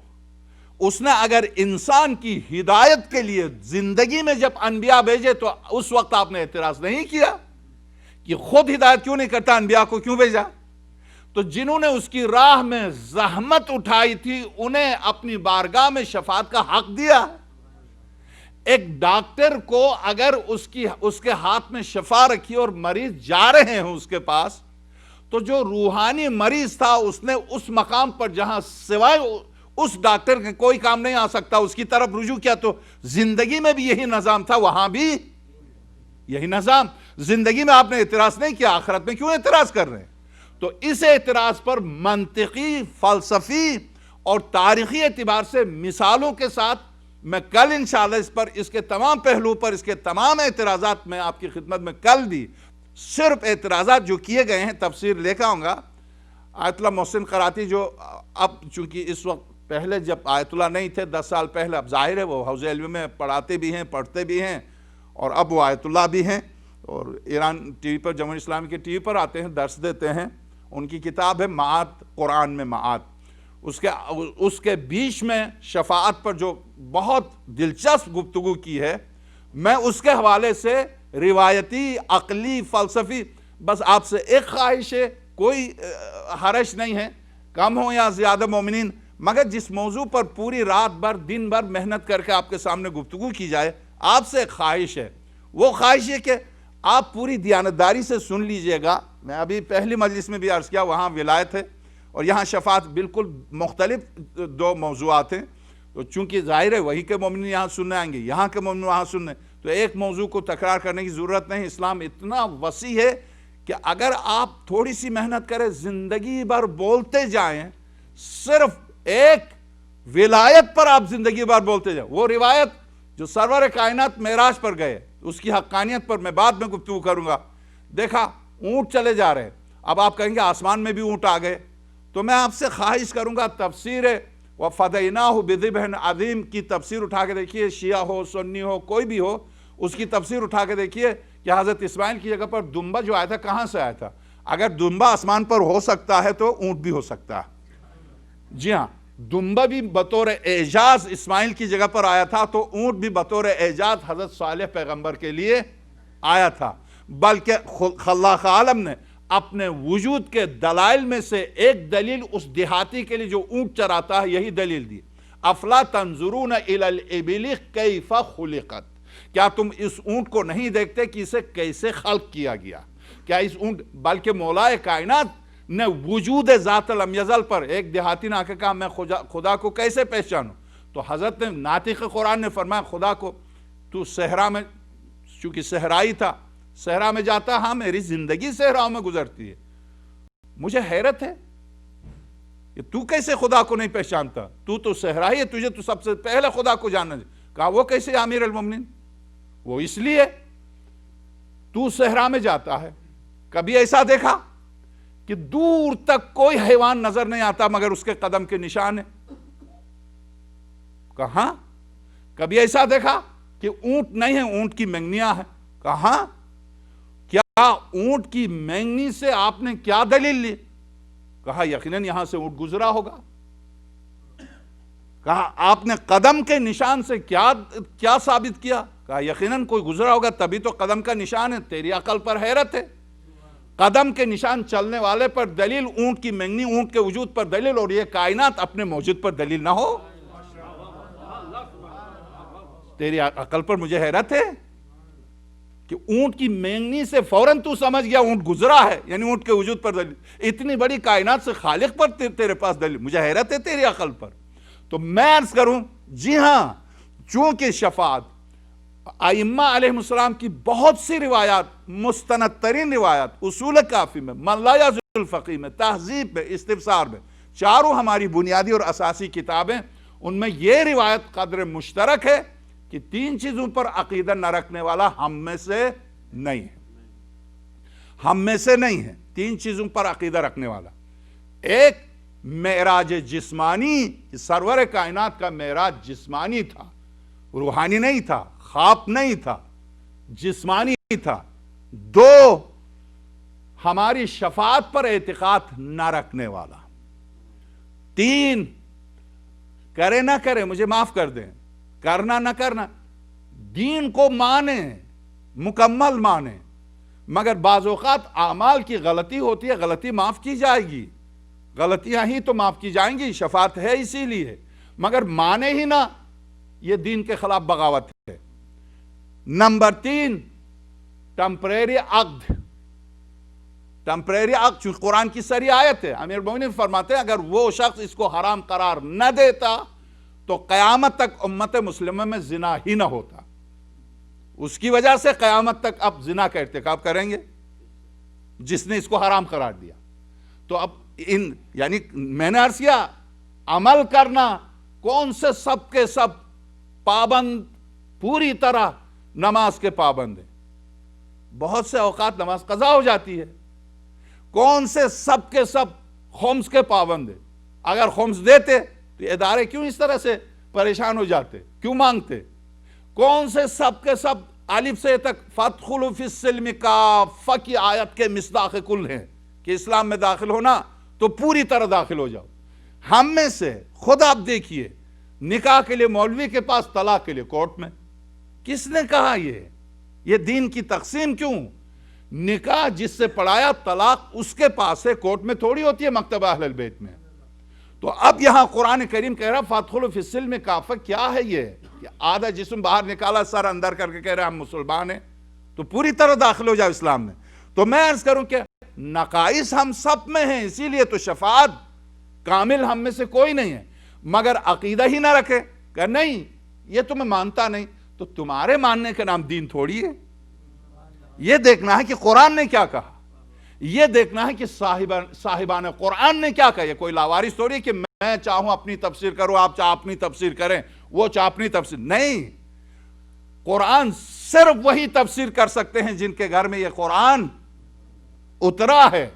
اس نے اگر انسان کی ہدایت کے لیے زندگی میں جب انبیاء بھیجے تو اس وقت آپ نے اعتراض نہیں کیا کہ خود ہدایت کیوں نہیں کرتا، انبیاء کو کیوں بھیجا؟ تو جنہوں نے اس کی راہ میں زحمت اٹھائی تھی انہیں اپنی بارگاہ میں شفاعت کا حق دیا. ایک ڈاکٹر کو اگر اس کے ہاتھ میں شفا رکھی اور مریض جا رہے ہیں اس کے پاس، تو جو روحانی مریض تھا اس نے اس مقام پر جہاں سوائے اس ڈاکٹر کے کوئی کام نہیں آ سکتا اس کی طرف رجوع کیا. تو زندگی میں بھی یہی نظام تھا، وہاں بھی یہی نظام. زندگی میں آپ نے اعتراض نہیں کیا، آخرت میں کیوں اعتراض کر رہے ہیں؟ تو اس اعتراض پر منطقی، فلسفی اور تاریخی اعتبار سے مثالوں کے ساتھ میں کل انشاءاللہ اس کے تمام پہلو پر، اس کے تمام اعتراضات میں آپ کی خدمت میں کل دی. صرف اعتراضات جو کیے گئے ہیں تفسیر لے کے آؤں گا. آیت اللہ محسن قراتی جو اب چونکہ اس وقت، پہلے جب آیت اللہ نہیں تھے 10 سال پہلے، اب ظاہر ہے وہ حوزہ علم میں پڑھاتے بھی ہیں، پڑھتے بھی ہیں، اور اب وہ آیت اللہ بھی ہیں، اور ایران ٹی وی پر، جمہوریہ اسلامی کے ٹی وی پر آتے ہیں، درس دیتے ہیں. ان کی کتاب ہے معاد، قرآن میں معاد. اس کے بیچ میں شفاعت پر جو بہت دلچسپ گفتگو کی ہے، میں اس کے حوالے سے روایتی، عقلی، فلسفی، بس آپ سے ایک خواہش ہے، کوئی حرج نہیں ہے، کم ہو یا زیادہ مومنین، مگر جس موضوع پر پوری رات بھر دن بھر محنت کر کے آپ کے سامنے گفتگو کی جائے، آپ سے ایک خواہش ہے. وہ خواہش ہے کہ آپ پوری دیانتداری سے سن لیجئے گا. میں ابھی پہلی مجلس میں بھی عرض کیا، وہاں ولایت ہے اور یہاں شفاعت، بالکل مختلف دو موضوعات ہیں. تو چونکہ ظاہر ہے وہی کے مومنین یہاں سننے آئیں گے، یہاں کے مومنین وہاں سننے، تو ایک موضوع کو تکرار کرنے کی ضرورت نہیں. اسلام اتنا وسیع ہے کہ اگر آپ تھوڑی سی محنت کریں، زندگی بھر بولتے جائیں، صرف ایک ولایت پر آپ زندگی بھر بولتے جائیں. وہ روایت جو سرور کائنات معراج پر گئے، اس کی حقانیت پر میں بعد میں گفتگو کروں گا. دیکھا اونٹ چلے جا رہے ہیں، اب آپ کہیں گے آسمان میں بھی اونٹ آ گئے، تو میں آپ سے خواہش کروں گا تفسیر وَفَدَيْنَاهُ بِذِبْحٍ عَظِيمٍ کی تفسیر اٹھا کے دیکھیے. شیعہ ہو، سنی ہو، کوئی بھی ہو، اس کی تفسیر اٹھا کے دیکھیے کہ حضرت اسماعیل کی جگہ پر دمبا جو آیا تھا کہاں سے آیا تھا. اگر دمبا آسمان پر ہو سکتا ہے تو اونٹ بھی ہو سکتا ہے. جی ہاں، دمبا بھی بطور اعجاز اسماعیل کی جگہ پر آیا تھا، تو اونٹ بھی بطور اعجاز حضرت صالح پیغمبر کے لیے آیا تھا۔ بلکہ خلاق عالم نے اپنے وجود کے دلائل میں سے ایک دلیل اس دیہاتی کے لیے جو اونٹ چراتا ہے یہی دلیل دی، افلا تنظرون الی الابل کیف خلقت، کیا تم اس اونٹ کو نہیں دیکھتے کہ اسے کیسے خلق کیا گیا؟ کیا اس اونٹ، بلکہ مولا کائنات نے وجود ذات لم یزل پر، ایک دیہاتی نے آ کے کہا میں خدا کو کیسے پہچانوں؟ تو حضرت نے ناطق قرآن نے فرمایا خدا کو تو صحرا میں، چونکہ صحرائی تھا، صحرا میں جاتا، ہاں میری زندگی صحراؤں میں گزرتی ہے، مجھے حیرت ہے کہ تو کیسے خدا کو نہیں پہچانتا؟ تو صحرائی ہے، تجھے تو سب سے پہلے خدا کو جاننا ہے۔ کہا وہ کیسے امیر المومنین؟ وہ اس لیے تو صحرا میں جاتا ہے، کبھی ایسا دیکھا کہ دور تک کوئی حیوان نظر نہیں آتا مگر اس کے قدم کے نشان ہے؟ کہاں؟ کبھی ایسا دیکھا کہ اونٹ نہیں ہے، اونٹ کی مینگنیاں ہیں؟ کہاں؟ کیا اونٹ کی مینگنی سے آپ نے کیا دلیل لی؟ کہا یقیناً یہاں سے اونٹ گزرا ہوگا۔ کہا آپ نے قدم کے نشان سے کیا ثابت کیا؟ کہا یقیناً کوئی گزرا ہوگا تبھی تو قدم کا نشان ہے۔ تیری عقل پر حیرت ہے، قدم کے نشان چلنے والے پر دلیل، اونٹ کی مینگنی، اونٹ کے وجود پر دلیل، اور یہ کائنات اپنے موجود پر دلیل نہ ہو؟ تیری عقل پر مجھے حیرت ہے کہ اونٹ کی مینگنی سے فوراً تو سمجھ گیا اونٹ گزرا ہے، یعنی اونٹ کے وجود پر دلیل۔ اتنی بڑی کائنات سے خالق پر تیرے پاس دلیل، مجھے حیرت ہے تیری عقل پر۔ تو میں عرض کروں، جی ہاں، چونکہ شفاعت ائمہ علیہ السلام کی بہت سی روایات، مستند ترین روایات، اصول کافی میں، من لا یزل الفقی میں، تہذیب میں، استفسار میں، چاروں ہماری بنیادی اور اساسی کتابیں، ان میں یہ روایت قدر مشترک ہے کہ تین چیزوں پر عقیدہ نہ رکھنے والا ہم میں سے نہیں ہے، ہم میں سے نہیں ہے، تین چیزوں پر عقیدہ رکھنے والا۔ ایک، معراج جسمانی، سرور کائنات کا معراج جسمانی تھا، روحانی نہیں تھا، خواب نہیں تھا، جسمانی تھا۔ دو، ہماری شفاعت پر اعتقاد نہ رکھنے والا۔ تین، کرے نہ کرے مجھے معاف کر دیں، کرنا نہ کرنا، دین کو مانے، مکمل مانے، مگر بعض اوقات اعمال کی غلطی ہوتی ہے، غلطی معاف کی جائے گی، غلطیاں ہی تو معاف کی جائیں گی، شفاعت ہے اسی لیے، مگر مانے ہی نہ، یہ دین کے خلاف بغاوت ہے۔ نمبر تین، ٹمپریری عقد، ٹمپریری عقد، چونکہ قرآن کی صریح آیت ہے، امیر المومنین فرماتے ہیں اگر وہ شخص اس کو حرام قرار نہ دیتا تو قیامت تک امت مسلمہ میں زنا ہی نہ ہوتا، اس کی وجہ سے قیامت تک اب زنا کا ارتکاب کریں گے جس نے اس کو حرام قرار دیا۔ تو اب یعنی میں نے عرض کیا، عمل کرنا، کون سے سب کے سب پابند، پوری طرح نماز کے پابند ہیں، بہت سے اوقات نماز قضا ہو جاتی ہے، کون سے سب کے سب خمس کے پابند ہیں، اگر خمس دیتے تو ادارے کیوں اس طرح سے پریشان ہو جاتے، کیوں مانگتے؟ کون سے سب کے سب الف سے تک فادخلوا فی السلم کافہ کی آیت کے مصداق کل ہیں کہ اسلام میں داخل ہونا تو پوری طرح داخل ہو جاؤ۔ ہم میں سے خود آپ دیکھیے، نکاح کے لیے مولوی کے پاس، طلاق کے لیے کورٹ میں، کس نے کہا یہ دین کی تقسیم کیوں؟ نکاح جس سے پڑھایا، طلاق اس کے پاس ہے، کورٹ میں تھوڑی ہوتی ہے، مکتبہ اہل البیت میں۔ تو اب یہاں قرآن کریم کہہ رہا فادخلوا فی السلم کافہ، کیا ہے یہ کہ آدھا جسم باہر نکالا، سر اندر کر کے کہہ رہے ہم مسلمان ہیں، تو پوری طرح داخل ہو جاؤ اسلام میں۔ تو میں عرض کروں کہ نقائص ہم سب میں ہیں، اسی لیے تو شفاعت کامل ہم میں سے کوئی نہیں ہے، مگر عقیدہ ہی نہ رکھے کہ نہیں یہ تو میں مانتا نہیں، تو تمہارے ماننے کا نام دین تھوڑی ہے۔ یہ دیکھنا ہے کہ قرآن نے کیا کہا، یہ دیکھنا ہے کہ صاحبان قرآن نے کیا کہا۔ یہ کوئی لاوارث تھوڑی ہے کہ میں چاہوں اپنی تفسیر کروں، آپ چاہ اپنی تفسیر کریں، وہ چاہ اپنی تفسیر، نہیں، قرآن صرف وہی تفسیر کر سکتے ہیں جن کے گھر میں یہ قرآن اترا ہے۔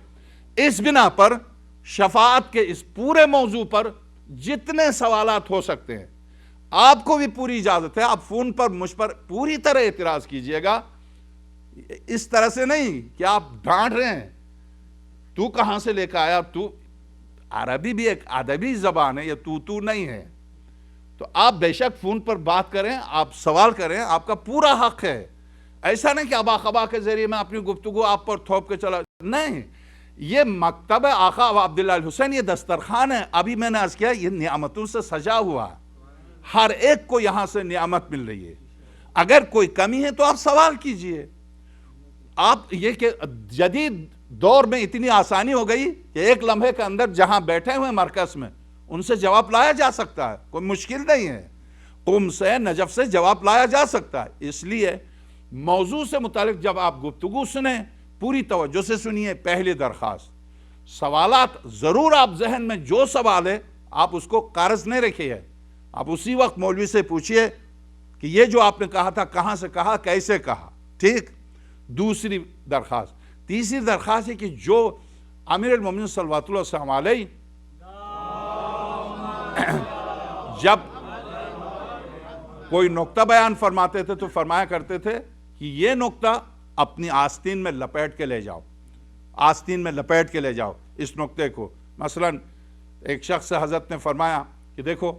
اس بنا پر شفاعت کے اس پورے موضوع پر جتنے سوالات ہو سکتے ہیں، آپ کو بھی پوری اجازت ہے، آپ فون پر مجھ پر پوری طرح اعتراض کیجئے گا، اس طرح سے نہیں کہ آپ ڈانٹ رہے ہیں، تو کہاں سے لے کے آیا، تو عربی بھی ایک ادبی زبان ہے، یہ تو نہیں ہے. تو آپ بے شک فون پر بات کریں، آپ سوال کریں، آپ کا پورا حق ہے. ایسا نہیں کہ ابا خبا کے ذریعے میں اپنی گفتگو آپ پر تھوپ کے چلا، نہیں. یہ مکتب آقا عبداللہ الحسین، یہ دسترخوان ہے. ابھی میں نے عرض کیا یہ نعمتوں سے سجا ہوا، ہر ایک کو یہاں سے نعمت مل رہی ہے. اگر کوئی کمی ہے تو آپ سوال کیجئے. آپ یہ کہ جدید دور میں اتنی آسانی ہو گئی کہ ایک لمحے کے اندر جہاں بیٹھے ہوئے مرکز میں ان سے جواب لایا جا سکتا ہے، کوئی مشکل نہیں ہے. قم سے نجف سے جواب لایا جا سکتا ہے. اس لیے موضوع سے متعلق جب آپ گفتگو سنیں پوری توجہ سے سنیے. پہلی درخواست، سوالات ضرور آپ ذہن میں جو سوال ہے آپ اس کو قرض نہیں رکھیے، آپ اسی وقت مولوی سے پوچھئے کہ یہ جو آپ نے کہا تھا کہاں سے کہا، کیسے کہا. ٹھیک. دوسری درخواست. تیسری درخواست ہے کہ جو امیر المومنین صلوات اللہ وسلم علیہ جب کوئی نقطہ بیان فرماتے تھے تو فرمایا کرتے تھے کہ یہ نقطہ اپنی آستین میں لپیٹ کے لے جاؤ، آستین میں لپیٹ کے لے جاؤ اس نقطے کو. مثلا ایک شخص سے حضرت نے فرمایا کہ دیکھو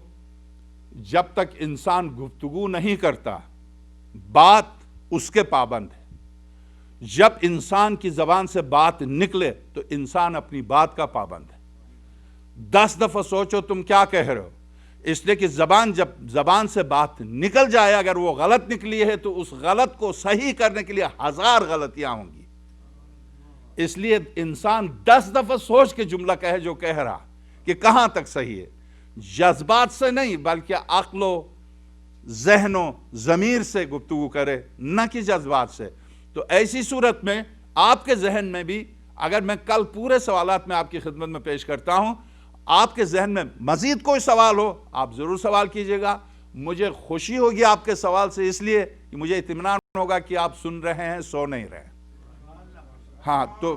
جب تک انسان گفتگو نہیں کرتا بات اس کے پابند ہے، جب انسان کی زبان سے بات نکلے تو انسان اپنی بات کا پابند ہے. 10 دفعہ سوچو تم کیا کہہ رہے ہو، اس لیے کہ جب زبان سے بات نکل جائے اگر وہ غلط نکلی ہے تو اس غلط کو صحیح کرنے کے لیے 1000 غلطیاں ہوں گی. اس لیے انسان 10 دفعہ سوچ کے جملہ کہے جو کہہ رہا کہ کہاں تک صحیح ہے. جذبات سے نہیں بلکہ عقل و ذہن و ضمیر سے گفتگو کرے، نہ کہ جذبات سے. تو ایسی صورت میں آپ کے ذہن میں بھی اگر میں کل پورے سوالات میں آپ کی خدمت میں پیش کرتا ہوں، آپ کے ذہن میں مزید کوئی سوال ہو آپ ضرور سوال کیجئے گا. مجھے خوشی ہوگی آپ کے سوال سے، اس لیے کہ مجھے اطمینان ہوگا کہ آپ سن رہے ہیں، سو نہیں رہے. ہاں تو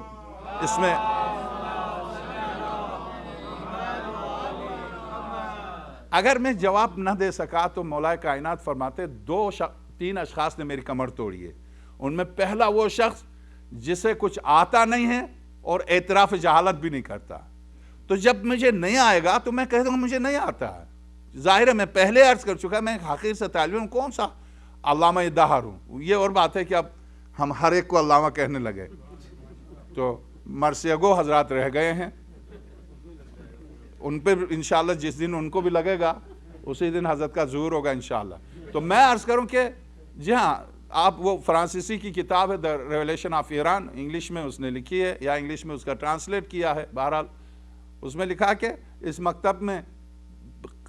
اس میں اگر میں جواب نہ دے سکا تو مولا کائنات فرماتے 3 اشخاص نے میری کمر توڑی ہے. ان میں پہلا وہ شخص جسے کچھ آتا نہیں ہے اور اعتراف جہالت بھی نہیں کرتا. تو جب مجھے نہیں آئے گا تو میں کہہ دوں گا مجھے نہیں آتا ہے. ظاہر ہے میں پہلے عرض کر چکا میں حقیر سے طالب علم کون سا علامہ دہر ہوں. یہ اور بات ہے کہ اب ہم ہر ایک کو علامہ کہنے لگے تو مرثیگو حضرات رہ گئے ہیں. ان پہ انشاءاللہ جس دن ان کو بھی لگے گا اسی دن حضرت کا ظہور ہوگا انشاءاللہ. تو میں عرض کروں کہ جی ہاں آپ وہ فرانسیسی کی کتاب ہے دا ریولیشن آف ایران، انگلش میں اس نے لکھی ہے یا انگلش میں اس کا ٹرانسلیٹ کیا ہے. بہرحال اس میں لکھا کہ اس مکتب میں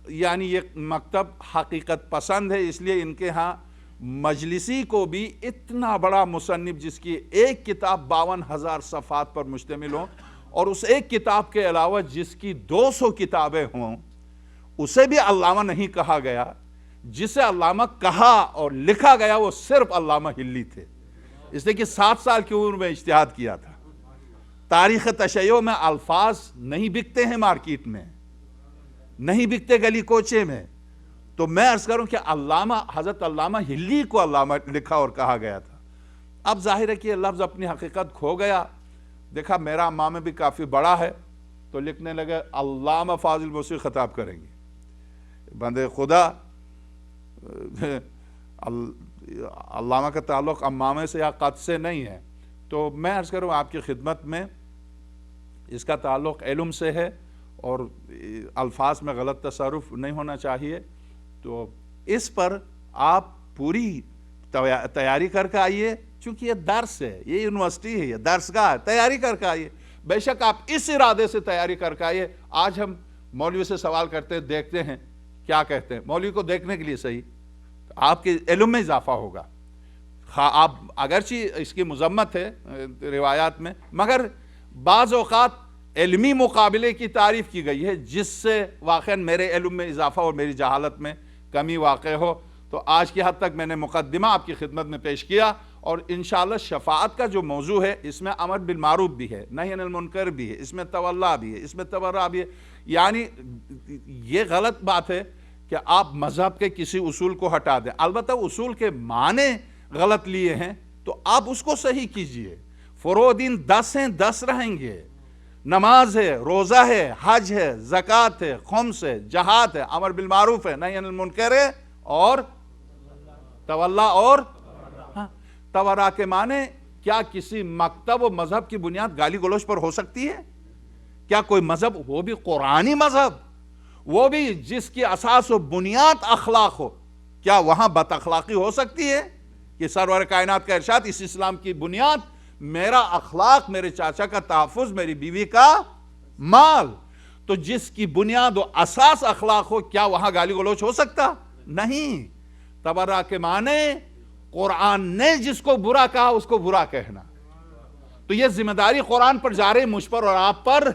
یعنی یہ مکتب حقیقت پسند ہے، اس لیے ان کے ہاں مجلسی کو بھی اتنا بڑا مصنف جس کی ایک کتاب 52,000 صفحات پر مشتمل ہوں اور اس ایک کتاب کے علاوہ جس کی 200 کتابیں ہوں اسے بھی علامہ نہیں کہا گیا. جسے علامہ کہا اور لکھا گیا وہ صرف علامہ ہلی تھے، اس لیے کہ 7 سال کی عمر میں اجتہاد کیا تھا. تاریخ تشیع میں الفاظ نہیں بکتے ہیں، مارکیٹ میں نہیں بکتے گلی کوچے میں. تو میں عرض کروں کہ حضرت علامہ ہلی کو علامہ لکھا اور کہا گیا تھا. اب ظاہر ہے کہ یہ لفظ اپنی حقیقت کھو گیا. دیکھا میرا امام بھی کافی بڑا ہے تو لکھنے لگے علامہ فاضل موسوی خطاب کریں گے. بندے خدا علامہ کا تعلق امامے سے یا قد سے نہیں ہے. تو میں عرض کروں آپ کی خدمت میں اس کا تعلق علم سے ہے اور الفاظ میں غلط تصرف نہیں ہونا چاہیے. تو اس پر آپ پوری تیاری کر کے آئیے، چونکہ یہ درس ہے، یہ یونیورسٹی ہے، یہ درسگاہ ہے، تیاری کر کے آئیے. بے شک آپ اس ارادے سے تیاری کر کے آئیے. آج ہم مولوی سے سوال کرتے ہیں، دیکھتے ہیں کیا کہتے ہیں، مولوی کو دیکھنے کے لیے صحیح آپ کے علم میں اضافہ ہوگا. آپ اگرچہ اس کی مذمت ہے روایات میں، مگر بعض اوقات علمی مقابلے کی تعریف کی گئی ہے جس سے واقعاً میرے علم میں اضافہ اور میری جہالت میں کمی واقع ہو. تو آج کی حد تک میں نے مقدمہ آپ کی خدمت میں پیش کیا اور انشاءاللہ شفاعت کا جو موضوع ہے اس میں امر بالمعروف بھی ہے، نہی عن المنکر بھی ہے، اس میں تولا بھی ہے، اس میں تبرع بھی ہے. یعنی یہ غلط بات ہے کہ آپ مذہب کے کسی اصول کو ہٹا دیں. البتہ اصول کے معنی غلط لیے ہیں تو آپ اس کو صحیح کیجئے. فروع دین 10 ہیں، 10 رہیں گے. نماز ہے، روزہ ہے، حج ہے، زکوٰۃ ہے، خمس ہے، جہاد ہے، امر بالمعروف ہے، نہی عن المنکر ہے، اور تولا اور تورا کے معنی کیا کسی مکتب و مذہب کی بنیاد گالی گلوچ پر ہو سکتی ہے؟ کیا کوئی مذہب، وہ بھی قرآنی مذہب، وہ بھی جس کی اساس و بنیاد اخلاق ہو، کیا وہاں بد اخلاقی ہو سکتی ہے؟ کہ سرور کائنات کا ارشاد، اس اسلام کی بنیاد میرا اخلاق، میرے چاچا کا تحفظ، میری بیوی کا مال، تو جس کی بنیاد و اساس اخلاق ہو، کیا وہاں گالی گلوچ ہو سکتا؟ نہیں۔ تبرہ کے معنی قرآن نے جس کو برا کہا اس کو برا کہنا، تو یہ ذمہ داری قرآن پر جا رہی، مجھ پر اور آپ پر۔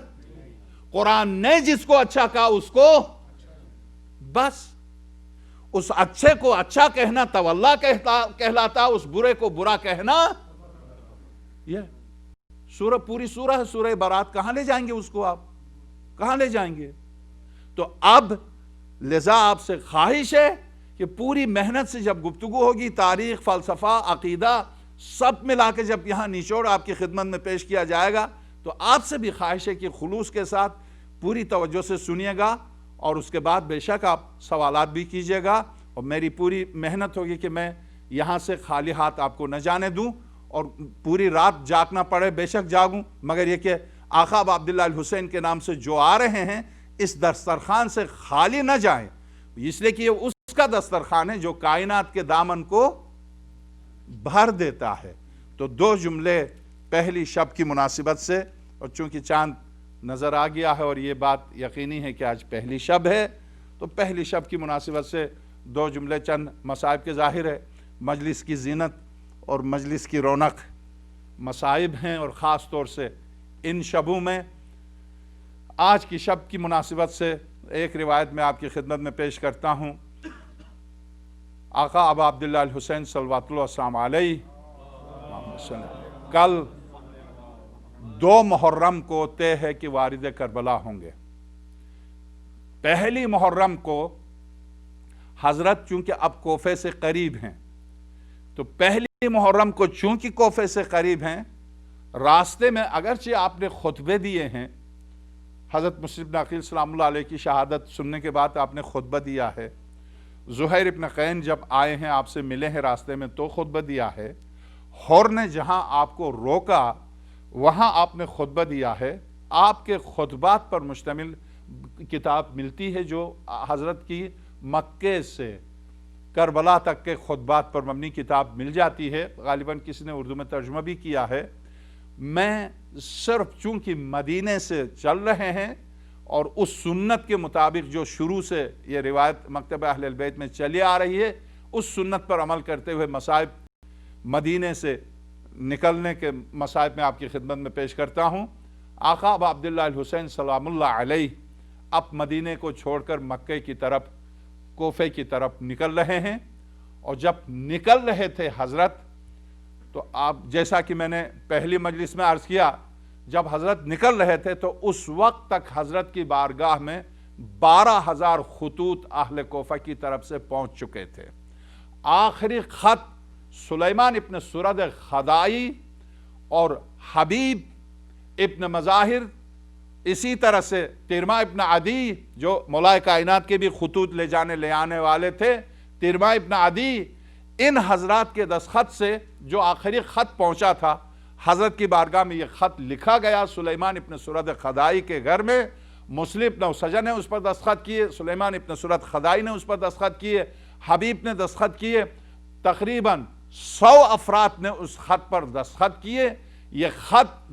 قرآن نے جس کو اچھا کہا اس کو بس، اس اچھے کو اچھا کہنا تولا کہلاتا، اس برے کو برا کہنا۔ یہ سورہ، پوری سورہ ہے سورہ برات، کہاں لے جائیں گے اس کو آپ؟ کہاں لے جائیں گے؟ تو اب لذا آپ سے خواہش ہے کہ پوری محنت سے جب گفتگو ہوگی، تاریخ، فلسفہ، عقیدہ سب ملا کے جب یہاں نچوڑ آپ کی خدمت میں پیش کیا جائے گا، تو آپ سے بھی خواہش ہے کہ خلوص کے ساتھ پوری توجہ سے سنیے گا، اور اس کے بعد بے شک آپ سوالات بھی کیجئے گا، اور میری پوری محنت ہوگی کہ میں یہاں سے خالی ہاتھ آپ کو نہ جانے دوں، اور پوری رات جاگنا پڑے بے شک جاگوں، مگر یہ کہ آقا ابا عبداللہ الحسین کے نام سے جو آ رہے ہیں اس دسترخوان سے خالی نہ جائیں، اس لیے کہ یہ اس کا دسترخوان ہے جو کائنات کے دامن کو بھر دیتا ہے۔ تو دو جملے پہلی شب کی مناسبت سے، اور چونکہ چاند نظر آ گیا ہے اور یہ بات یقینی ہے کہ آج پہلی شب ہے، تو پہلی شب کی مناسبت سے دو جملے چند مصائب کے ظاہر ہے، مجلس کی زینت اور مجلس کی رونق مصائب ہیں، اور خاص طور سے ان شبوں میں آج کی شب کی مناسبت سے ایک روایت میں آپ کی خدمت میں پیش کرتا ہوں۔ آقا ابا عبداللہ الحسین صلوات اللہ السلام علیہ کل 2 محرم کو طے ہے کہ وارد کربلا ہوں گے۔ پہلی محرم کو حضرت چونکہ اب کوفے سے قریب ہیں، تو پہلی محرم کو چونکہ کوفے سے قریب ہیں، راستے میں اگرچہ آپ نے خطبے دیے ہیں، حضرت مسلم بن عقیل سلام اللہ علیہ کی شہادت سننے کے بعد آپ نے خطبہ دیا ہے، زہیر ابن قین جب آئے ہیں آپ سے ملے ہیں راستے میں تو خطبہ دیا ہے، حر نے جہاں آپ کو روکا وہاں آپ نے خطبہ دیا ہے، آپ کے خطبات پر مشتمل کتاب ملتی ہے جو حضرت کی مکے سے کربلا تک کے خطبات پر مبنی کتاب مل جاتی ہے، غالباً کسی نے اردو میں ترجمہ بھی کیا ہے۔ میں صرف چونکہ مدینے سے چل رہے ہیں اور اس سنت کے مطابق جو شروع سے یہ روایت مکتب اہل البیت میں چلی آ رہی ہے، اس سنت پر عمل کرتے ہوئے مصائب مدینے سے نکلنے کے مصائب میں آپ کی خدمت میں پیش کرتا ہوں۔ آقا ابا عبداللہ الحسین سلام اللہ علیہ اب مدینے کو چھوڑ کر مکے کی طرف، کوفے کی طرف نکل رہے ہیں، اور جب نکل رہے تھے حضرت، تو آپ جیسا کہ میں نے پہلی مجلس میں عرض کیا، جب حضرت نکل رہے تھے تو اس وقت تک حضرت کی بارگاہ میں 12,000 خطوط اہل کوفہ کی طرف سے پہنچ چکے تھے۔ آخری خط سلیمان ابن سرد خدائی اور حبیب ابن مظاہر، اسی طرح سے ترما ابن عدی جو مولائے کائنات کے بھی خطوط لے جانے لے آنے والے تھے، ترما ابن عدی، ان حضرات کے دستخط سے جو آخری خط پہنچا تھا، حضرت کی بارگاہ میں یہ خط لکھا گیا سلیمان ابن سرد خدائی کے گھر میں، مسلم ابن سجن نے اس پر دستخط کیے، سلیمان ابن سرد خدائی نے اس پر دستخط کیے، حبیب نے دستخط کیے، تقریباً 100 افراد نے اس خط پر دستخط کیے۔ یہ خط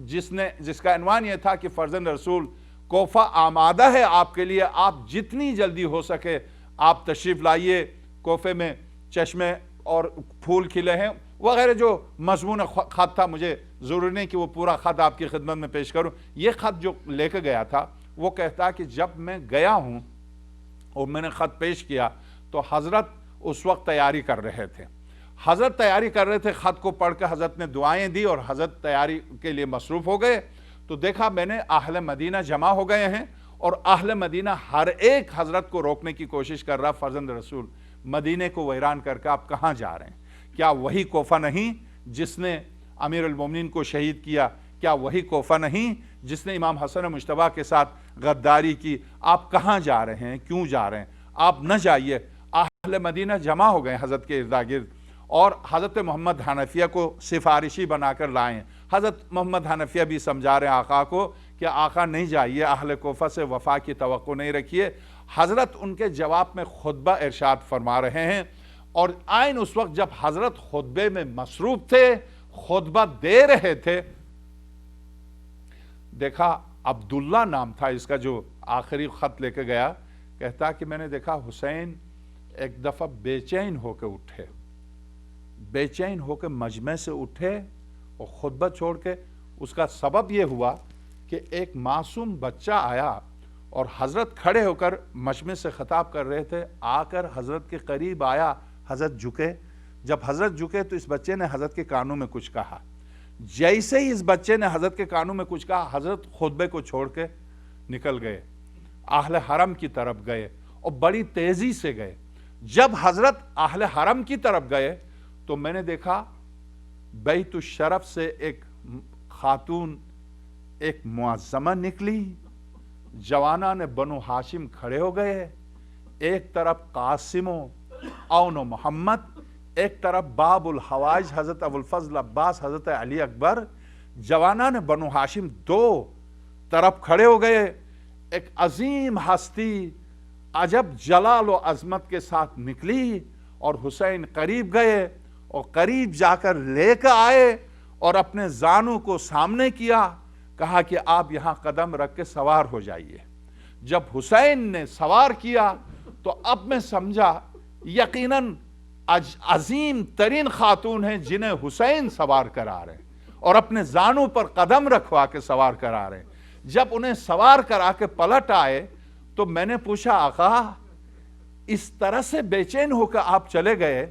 جس کا عنوان یہ تھا کہ فرزند رسول کوفہ آمادہ ہے آپ کے لیے، آپ جتنی جلدی ہو سکے آپ تشریف لائیے، کوفے میں چشمے اور پھول کھلے ہیں وغیرہ جو مضمون خط تھا، مجھے ضروری نہیں کہ وہ پورا خط آپ کی خدمت میں پیش کروں۔ یہ خط جو لے کے گیا تھا وہ کہتا کہ جب میں گیا ہوں اور میں نے خط پیش کیا تو حضرت اس وقت تیاری کر رہے تھے، حضرت تیاری کر رہے تھے، خط کو پڑھ کے حضرت نے دعائیں دی اور حضرت تیاری کے لیے مصروف ہو گئے، تو دیکھا میں نے اہل مدینہ جمع ہو گئے ہیں، اور اہل مدینہ ہر ایک حضرت کو روکنے کی کوشش کر رہا، فرزند رسول مدینے کو ویران کر کے آپ کہاں جا رہے ہیں؟ کیا وہی کوفہ نہیں جس نے امیر المومنین کو شہید کیا؟ کیا وہی کوفہ نہیں جس نے امام حسن مجتبیٰ کے ساتھ غداری کی، آپ کہاں جا رہے ہیں، کیوں جا رہے ہیں، آپ نہ جائیے۔ اہل مدینہ جمع ہو گئے حضرت کے ارد گرد اور حضرت محمد حنفیہ کو سفارشی بنا کر لائیں۔ حضرت محمد حنفیہ بھی سمجھا رہے ہیں آقا کو کہ آقا نہیں جائیے، اہل کوفہ سے وفا کی توقع نہیں رکھیے۔ حضرت ان کے جواب میں خطبہ ارشاد فرما رہے ہیں، اور آئین اس وقت جب حضرت خطبے میں مصروف تھے، خطبہ دے رہے تھے، دیکھا عبداللہ نام تھا اس کا جو آخری خط لے کے گیا، کہتا کہ میں نے دیکھا حسین ایک دفعہ بے چین ہو کے اٹھے، بے چین ہو کے مجمع سے اٹھے اور خطبہ چھوڑ کے۔ اس کا سبب یہ ہوا کہ ایک معصوم بچہ آیا اور حضرت کھڑے ہو کر مجمع سے خطاب کر رہے تھے، آ کر حضرت کے قریب آیا، حضرت جھکے۔ جب حضرت جھکے تو اس بچے نے حضرت کے کانوں میں کچھ کہا۔ جیسے ہی اس بچے نے حضرت کے کانوں میں کچھ کہا، حضرت خطبے کو چھوڑ کے نکل گئے، اہل حرم کی طرف گئے اور بڑی تیزی سے گئے۔ جب حضرت اہل حرم کی طرف گئے تو میں نے دیکھا بیت الشرف سے ایک خاتون، ایک معظمہ نکلی، جوانان بنو ہاشم کھڑے ہو گئے، ایک طرف قاسم و اون و محمد، ایک طرف باب الحوائج حضرت ابوالفضل عباس، حضرت علی اکبر، جوانان بنو ہاشم دو طرف کھڑے ہو گئے۔ ایک عظیم ہستی عجب جلال و عظمت کے ساتھ نکلی اور حسین قریب گئے اور قریب جا کر لے کے آئے اور اپنے زانوں کو سامنے کیا، کہا کہ آپ یہاں قدم رکھ کے سوار ہو جائیے۔ جب حسین نے سوار کیا تو اب میں سمجھا یقیناً عظیم ترین خاتون ہیں جنہیں حسین سوار کرا رہے ہیں اور اپنے زانوں پر قدم رکھوا کے سوار کرا رہے ہیں۔ جب انہیں سوار کرا کے پلٹ آئے تو میں نے پوچھا آقا اس طرح سے بے چین ہو کے آپ چلے گئے،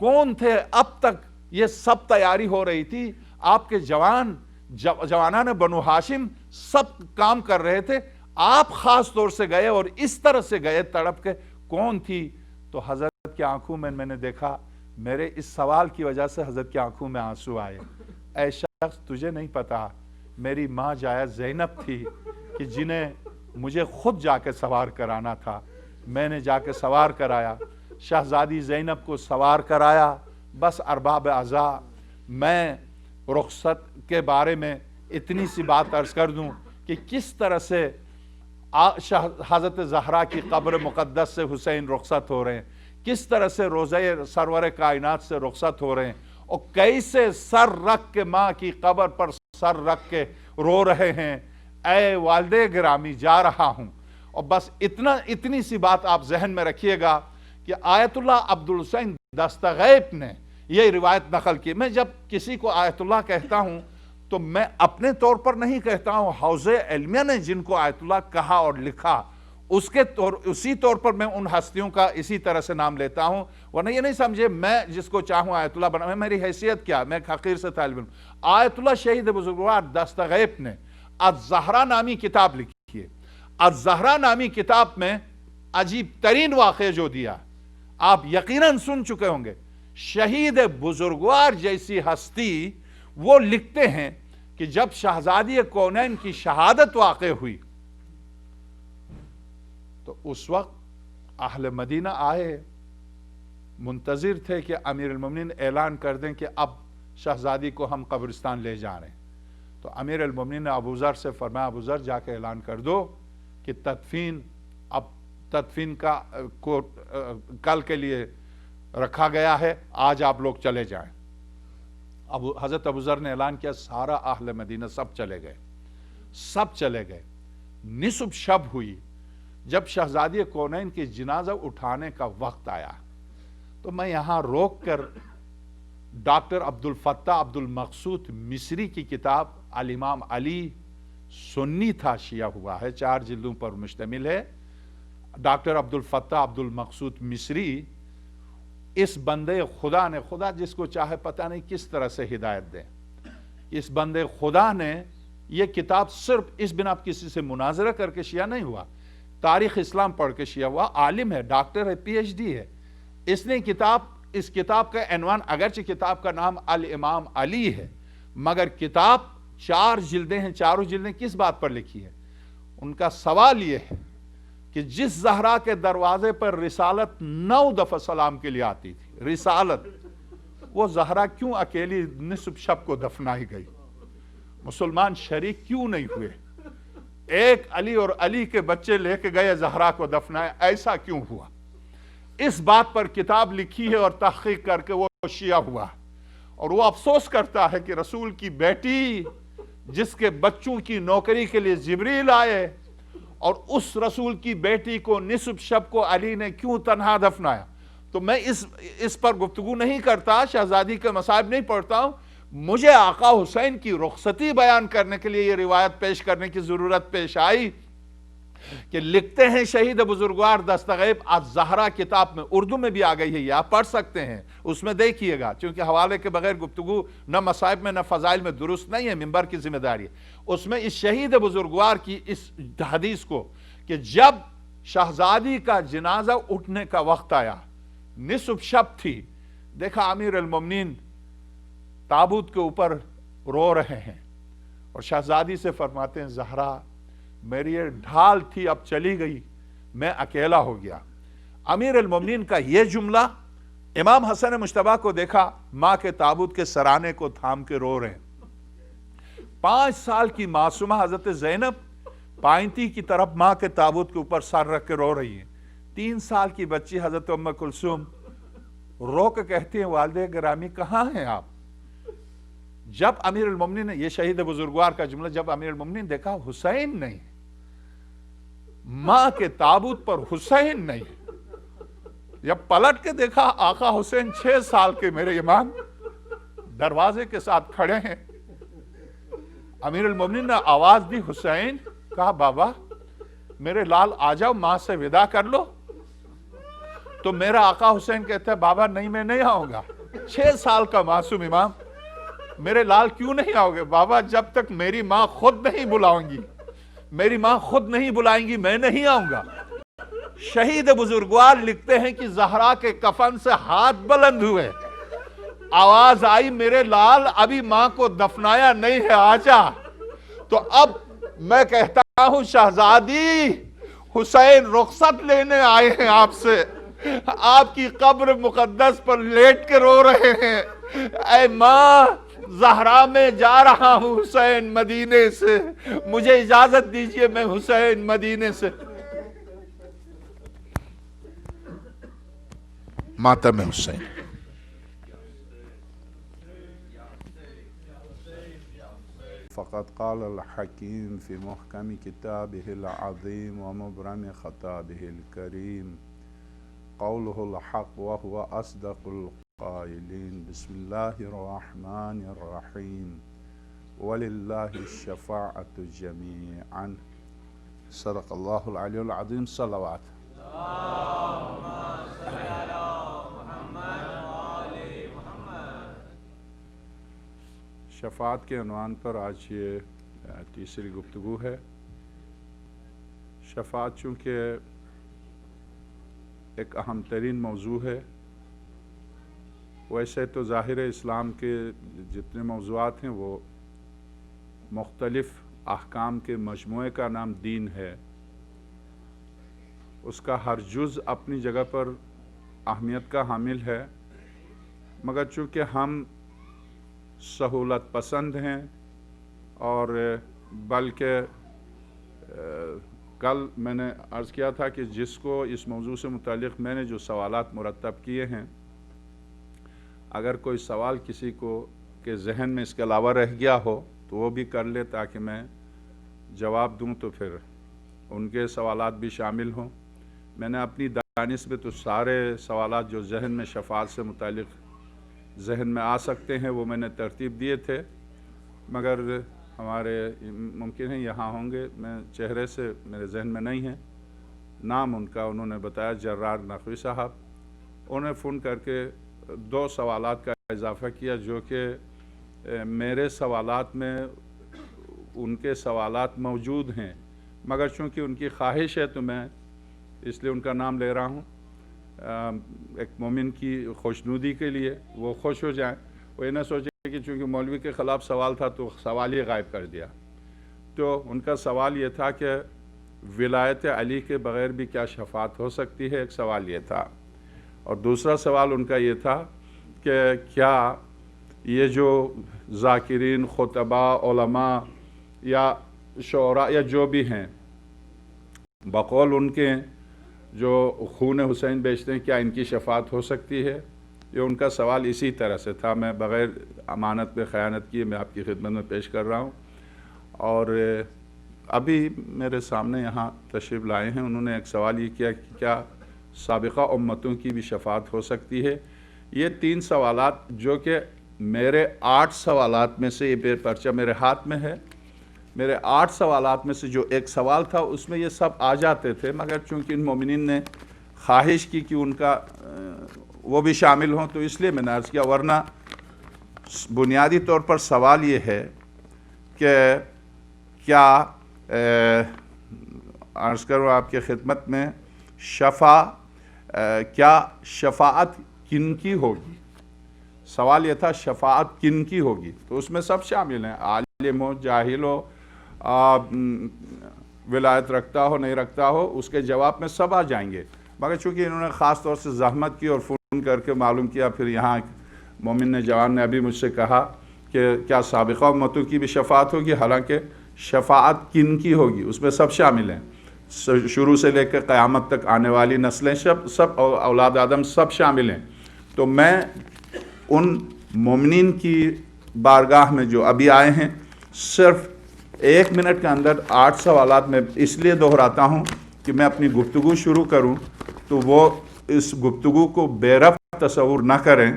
کون تھے؟ اب تک یہ سب تیاری ہو رہی تھی، آپ کے جوانان بنو ہاشم سب کام کر رہے تھے، آپ خاص طور سے گئے اور اس طرح سے گئے تڑپ کے، کون تھی؟ تو حضرت کی آنکھوں میں نے دیکھا، میرے اس سوال کی وجہ سے حضرت کی آنکھوں میں آنسو آئے۔ اے شخص تجھے نہیں پتا، میری ماں جایا زینب تھی کہ جنہیں مجھے خود جا کے سوار کرانا تھا، میں نے جا کے سوار کرایا، شہزادی زینب کو سوار کرایا۔ بس ارباب اعضاء، میں رخصت کے بارے میں اتنی سی بات عرض کر دوں کہ کس طرح سے حضرت زہرا کی قبر مقدس سے حسین رخصت ہو رہے ہیں، کس طرح سے روضہ سرور کائنات سے رخصت ہو رہے ہیں، اور کیسے سر رکھ کے ماں کی قبر پر سر رکھ کے رو رہے ہیں، اے والد گرامی جا رہا ہوں۔ اور بس اتنی سی بات آپ ذہن میں رکھیے گا کہ آیت اللہ عبدالحسین دستغیب نے یہ روایت نقل کی۔ میں جب کسی کو آیت اللہ کہتا ہوں تو میں اپنے طور پر نہیں کہتا ہوں، حوزہ علمیہ نے جن کو آیت اللہ کہا اور لکھا اسی طور پر میں ان ہستیوں کا اسی طرح سے نام لیتا ہوں، ورنہ یہ نہیں سمجھے میں جس کو چاہوں آیت اللہ بنا، میری حیثیت کیا، میں ایک حقیر سے طالب علم۔ آیت اللہ شہید بزرگوار دستغیب نے الزہرا نامی کتاب لکھی ہے۔ الزہرا نامی کتاب میں عجیب ترین واقعہ جو دیا آپ یقیناً سن چکے ہوں گے۔ شہید بزرگوار جیسی ہستی وہ لکھتے ہیں کہ جب شہزادی کونین کی شہادت واقع ہوئی تو اس وقت اہل مدینہ آئے، منتظر تھے کہ امیر المومنین اعلان کر دیں کہ اب شہزادی کو ہم قبرستان لے جا رہے ہیں۔ تو امیر المومنین نے ابوذر سے فرمایا، ابوذر جا کے اعلان کر دو کہ تدفین کا کل کے لیے رکھا گیا ہے، آج آپ لوگ چلے جائیں۔ حضرت ابوذر نے اعلان کیا، سارا اہل مدینہ سب چلے گئے۔ نصف شب ہوئی، جب شہزادی کونین کی جنازہ اٹھانے کا وقت آیا تو میں یہاں روک کر ڈاکٹر عبدالفتاح عبدالمقصود مصری کی کتاب الامام علی، سنی تھا، شیعہ ہوا ہے، 4 جلدوں پر مشتمل ہے۔ ڈاکٹر عبدالفتاح عبدالمقصود مصری، اس بندے خدا نے، خدا جس کو چاہے پتہ نہیں کس طرح سے ہدایت دے، اس بندے خدا نے یہ کتاب صرف اس بنا کسی سے مناظرہ کر کے شیعہ نہیں ہوا، تاریخ اسلام پڑھ کے شیعہ ہوا، عالم ہے، ڈاکٹر ہے، پی ایچ ڈی ہے۔ اس نے اس کتاب کا عنوان، اگرچہ کتاب کا نام الامام علی ہے، مگر کتاب 4 جلدیں ہیں، چاروں جلدیں کس بات پر لکھی ہیں؟ ان کا سوال یہ ہے کہ جس زہرا کے دروازے پر رسالت 9 دفعہ سلام کے لیے آتی تھی، رسالت، وہ زہرا کیوں اکیلی نصف شب کو دفنائی گئی؟ مسلمان شریک کیوں نہیں ہوئے؟ ایک علی اور علی کے بچے لے کے گئے زہرا کو دفنائے، ایسا کیوں ہوا؟ اس بات پر کتاب لکھی ہے اور تحقیق کر کے وہ شیعہ ہوا، اور وہ افسوس کرتا ہے کہ رسول کی بیٹی جس کے بچوں کی نوکری کے لیے جبریل آئے، اور اس رسول کی بیٹی کو نصف شب کو علی نے کیوں تنہا دفنایا؟ تو میں اس پر گفتگو نہیں کرتا، شہزادی کے مصائب نہیں پڑھتا ہوں، مجھے آقا حسین کی رخصتی بیان کرنے کے لیے یہ روایت پیش کرنے کی ضرورت پیش آئی کہ لکھتے ہیں شہید بزرگوار دستغیب الزہرا کتاب میں، اردو میں بھی آ گئی ہے، یہ آپ پڑھ سکتے ہیں، اس میں دیکھیے گا، چونکہ حوالے کے بغیر گفتگو نہ مصائب میں نہ فضائل میں درست نہیں ہے، منبر کی ذمہ داری ہے۔ اس میں اس شہید بزرگوار کی اس حدیث کو کہ جب شہزادی کا جنازہ اٹھنے کا وقت آیا، نصف شب تھی، دیکھا امیر المومنین تابوت کے اوپر رو رہے ہیں، اور شہزادی سے فرماتے ہیں زہرا میری یہ ڈھال تھی اب چلی گئی، میں اکیلا ہو گیا۔ امیر المومنین کا یہ جملہ، امام حسن مجتبیٰ کو دیکھا ماں کے تابوت کے سرانے کو تھام کے رو رہے ہیں۔ 5 سال کی معصومہ حضرت زینب پائنتی کی طرف ماں کے تابوت کے اوپر سر رکھ کے رو رہی ہیں۔ 3 سال کی بچی حضرت ام کلثوم رو کے کہتی ہیں والدہ گرامی کہاں ہیں آپ؟ جب امیر المومنین نے یہ شہید بزرگوار کا جملہ، جب امیر المومنین دیکھا حسین نہیں، ماں کے تابوت پر حسین نہیں، جب پلٹ کے دیکھا آقا حسین 6 سال کے میرے امام دروازے کے ساتھ کھڑے ہیں، امیر المومنین نے آواز دی حسین، کہا بابا میرے لال آ جاؤ ماں سے ودا کر لو، تو میرا آقا حسین کہتا ہے بابا نہیں میں نہیں آؤں گا، 6 سال کا معصوم امام، میرے لال کیوں نہیں آؤ گے؟ بابا جب تک میری ماں خود نہیں بلاؤں گی، میری ماں خود نہیں بلائیں گی میں نہیں آؤں گا۔ شہید بزرگوار لکھتے ہیں کہ زہرا کے کفن سے ہاتھ بلند ہوئے، آواز آئی میرے لال ابھی ماں کو دفنایا نہیں ہے آجا، تو اب میں کہتا ہوں شہزادی حسین رخصت لینے آئے ہیں آپ سے، آپ کی قبر مقدس پر لیٹ کے رو رہے ہیں، اے ماں زہرا میں جا رہا ہوں حسین مدینے سے، مجھے اجازت دیجئے میں حسین مدینے سے۔ ماتم حسین۔ فقد قال الحكيم في محكم كتابه العظيم ومبرم خطابه الكريم قوله الحق وهو أصدق القائلين بسم الله الرحمن الرحيم ولله الشفاعة جميعا صدق الله العلي العظيم صلوات شفاعت کے عنوان پر آج یہ تیسری گفتگو ہے۔ شفاعت چونکہ ایک اہم ترین موضوع ہے، ویسے تو ظاہر اسلام کے جتنے موضوعات ہیں وہ مختلف احکام کے مجموعے کا نام دین ہے، اس کا ہر جز اپنی جگہ پر اہمیت کا حامل ہے، مگر چونکہ ہم سہولت پسند ہیں اور بلکہ کل میں نے عرض کیا تھا کہ جس کو اس موضوع سے متعلق میں نے جو سوالات مرتب کیے ہیں، اگر کوئی سوال کسی کو کے ذہن میں اس کے علاوہ رہ گیا ہو تو وہ بھی کر لے تاکہ میں جواب دوں، تو پھر ان کے سوالات بھی شامل ہوں۔ میں نے اپنی دانش میں تو سارے سوالات جو ذہن میں شفاعت سے متعلق ذہن میں آ سکتے ہیں وہ میں نے ترتیب دیے تھے، مگر ہمارے ممکن ہے یہاں ہوں گے، میں چہرے سے میرے ذہن میں نہیں ہیں، نام ان کا انہوں نے بتایا جرار نقوی صاحب، انہوں نے فون کر کے 2 سوالات کا اضافہ کیا جو کہ میرے سوالات میں ان کے سوالات موجود ہیں، مگر چونکہ ان کی خواہش ہے تو میں اس لیے ان کا نام لے رہا ہوں، ایک مومن کی خوشنودی کے لیے وہ خوش ہو جائیں، وہ یہ نہ سوچیں کہ چونکہ مولوی کے خلاف سوال تھا تو سوال ہی غائب کر دیا. تو ان کا سوال یہ تھا کہ ولایت علی کے بغیر بھی کیا شفاعت ہو سکتی ہے، ایک سوال یہ تھا. اور دوسرا سوال ان کا یہ تھا کہ کیا یہ جو ذاکرین، خطباء، علماء یا شعراء یا جو بھی ہیں، بقول ان کے جو خون حسین بیچتے ہیں، کیا ان کی شفاعت ہو سکتی ہے؟ یہ ان کا سوال اسی طرح سے تھا. میں بغیر امانت میں خیانت کیے میں آپ کی خدمت میں پیش کر رہا ہوں. اور ابھی میرے سامنے یہاں تشریف لائے ہیں، انہوں نے ایک سوال یہ کیا کہ کیا سابقہ امتوں کی بھی شفاعت ہو سکتی ہے. یہ 3 سوالات جو کہ میرے 8 سوالات میں سے، یہ پرچہ میرے ہاتھ میں ہے، میرے 8 سوالات میں سے جو ایک سوال تھا اس میں یہ سب آ جاتے تھے، مگر چونکہ ان مومنین نے خواہش کی کہ ان کا وہ بھی شامل ہوں تو اس لیے میں نے عرض کیا. ورنہ بنیادی طور پر سوال یہ ہے کہ کیا عرض کروں آپ کی خدمت میں کیا شفاعت کن کی ہوگی؟ سوال یہ تھا شفاعت کن کی ہوگی، تو اس میں سب شامل ہیں، عالم ہو، جاہل ہو، ولایت رکھتا ہو، نہیں رکھتا ہو، اس کے جواب میں سب آ جائیں گے. مگر چونکہ انہوں نے خاص طور سے زحمت کی اور فون کر کے معلوم کیا، پھر یہاں مومن نے جوان نے ابھی مجھ سے کہا کہ کیا سابقہ امتوں کی بھی شفاعت ہوگی، حالانکہ شفاعت کن کی ہوگی اس میں سب شامل ہیں، شروع سے لے کے قیامت تک آنے والی نسلیں، سب اولاد آدم سب شامل ہیں. تو میں ان مومنین کی بارگاہ میں جو ابھی آئے ہیں، صرف 1 منٹ کے اندر 8 سوالات میں اس لیے دہراتا ہوں کہ میں اپنی گفتگو شروع کروں تو وہ اس گفتگو کو بے ربط تصور نہ کریں،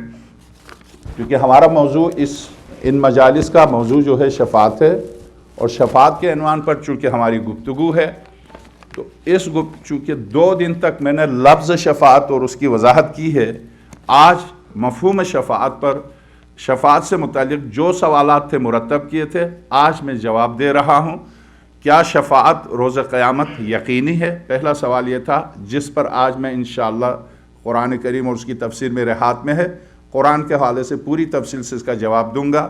کیونکہ ہمارا موضوع ان مجالس کا موضوع جو ہے شفاعت ہے، اور شفاعت کے عنوان پر چونکہ ہماری گفتگو ہے تو چونکہ 2 دن تک میں نے لفظ شفاعت اور اس کی وضاحت کی ہے، آج مفہوم شفاعت پر، شفاعت سے متعلق جو سوالات تھے مرتب کیے تھے، آج میں جواب دے رہا ہوں. کیا شفاعت روز قیامت یقینی ہے؟ پہلا سوال یہ تھا جس پر آج میں انشاءاللہ قرآن کریم اور اس کی تفسیر میرے ہاتھ میں ہے، قرآن کے حوالے سے پوری تفصیل سے اس کا جواب دوں گا.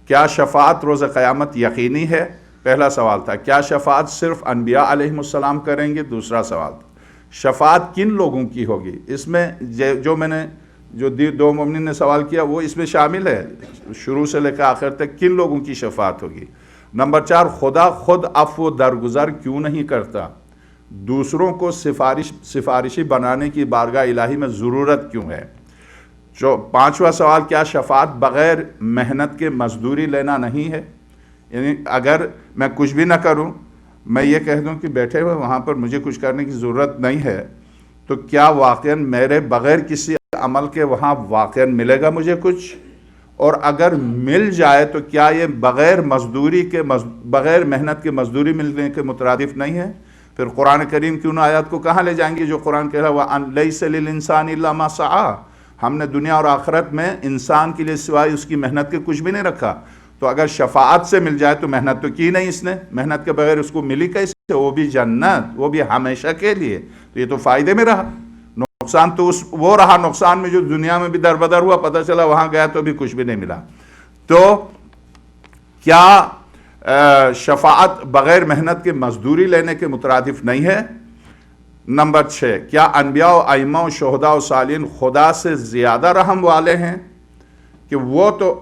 کیا شفاعت روز قیامت یقینی ہے؟ پہلا سوال تھا. کیا شفاعت صرف انبیاء علیہ السلام کریں گے؟ دوسرا سوال تھا. شفاعت کن لوگوں کی ہوگی؟ اس میں جو میں نے جو 2 مومنین نے سوال کیا وہ اس میں شامل ہے، شروع سے لے کر آخر تک کن لوگوں کی شفاعت ہوگی. نمبر 4، خدا خود عفو درگزر کیوں نہیں کرتا؟ دوسروں کو سفارشی بنانے کی بارگاہ الہی میں ضرورت کیوں ہے؟ 5واں سوال، کیا شفاعت بغیر محنت کے مزدوری لینا نہیں ہے؟ یعنی اگر میں کچھ بھی نہ کروں، میں یہ کہہ دوں کہ بیٹھے ہوئے وہاں پر مجھے کچھ کرنے کی ضرورت نہیں ہے، تو کیا واقعاً میرے بغیر کسی عمل کے وہاں واقعاً ملے گا مجھے کچھ؟ اور اگر مل جائے تو کیا یہ بغیر محنت کے مزدوری ملنے کے مترادف نہیں ہے؟ پھر قرآن کریم کی ان آیات کو کہاں لے جائیں گے جو قرآن کہہ رہا ہے وَأَن لَيْسَ لِلْإِنسَانِ إِلَّا مَا سَعَىٰ، ہم نے دنیا اور آخرت میں انسان کے لیے سوائے اس کی محنت کے کچھ بھی نہیں رکھا. تو اگر شفاعت سے مل جائے تو محنت تو کی نہیں اس نے، محنت کے بغیر اس کو ملی کیسے؟ وہ بھی جنت، وہ بھی ہمیشہ کے لیے، تو یہ تو فائدے میں رہا. نقصان تو وہ رہا نقصان میں جو دنیا میں بھی دربدر ہوا، پتہ چلا وہاں گیا تو بھی کچھ بھی نہیں ملا. تو کیا شفاعت بغیر محنت کے مزدوری لینے کے مترادف نہیں ہے؟ نمبر 6، کیا انبیاء و ائمہ و شہداء و صالحین خدا سے زیادہ رحم والے ہیں کہ وہ تو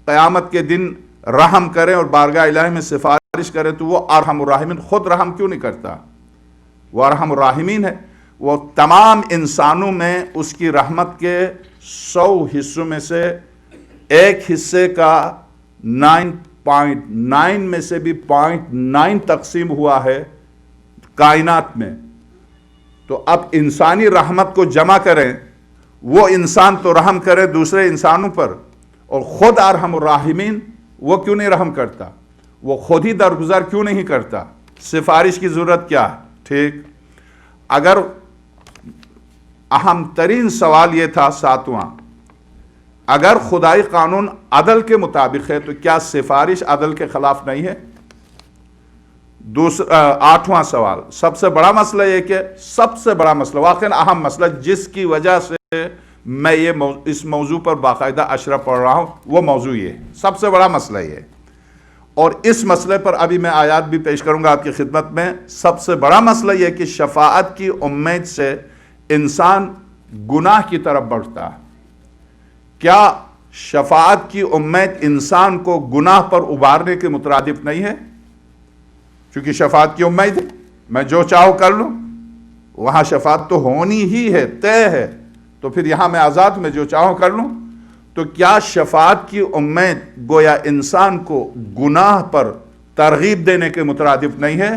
قیامت کے دن رحم کریں اور بارگاہ الہی میں سفارش کریں تو وہ ارحم الراحمین خود رحم کیوں نہیں کرتا؟ وہ ارحم الراحمین ہے، وہ تمام انسانوں میں اس کی رحمت کے 100 حصوں میں سے ایک حصے کا 9.9 میں سے بھی 0.9 تقسیم ہوا ہے کائنات میں. تو اب انسانی رحمت کو جمع کریں، وہ انسان تو رحم کرے دوسرے انسانوں پر، اور خود ارحم الراحمین وہ کیوں نہیں رحم کرتا؟ وہ خود ہی درگزر کیوں نہیں کرتا؟ سفارش کی ضرورت کیا ہے؟ ٹھیک. اگر اہم ترین سوال یہ تھا 7واں، اگر خدائی قانون عدل کے مطابق ہے تو کیا سفارش عدل کے خلاف نہیں ہے؟ 8واں سوال، سب سے بڑا مسئلہ یہ کہ سب سے بڑا مسئلہ، واقعاً اہم مسئلہ، جس کی وجہ سے میں اس موضوع پر باقاعدہ اشرح پڑھ رہا ہوں. وہ موضوع یہ ہے، سب سے بڑا مسئلہ یہ ہے، اور اس مسئلے پر ابھی میں آیات بھی پیش کروں گا آپ کی خدمت میں. سب سے بڑا مسئلہ یہ کہ شفاعت کی امید سے انسان گناہ کی طرف بڑھتا ہے. کیا شفاعت کی امید انسان کو گناہ پر ابھارنے کے مترادف نہیں ہے؟ چونکہ شفاعت کی امید ہے، میں جو چاہوں کر لوں، وہاں شفاعت تو ہونی ہی ہے، طے ہے، تو پھر یہاں میں آزاد، میں جو چاہوں کر لوں. تو کیا شفاعت کی امید گویا انسان کو گناہ پر ترغیب دینے کے مترادف نہیں ہے؟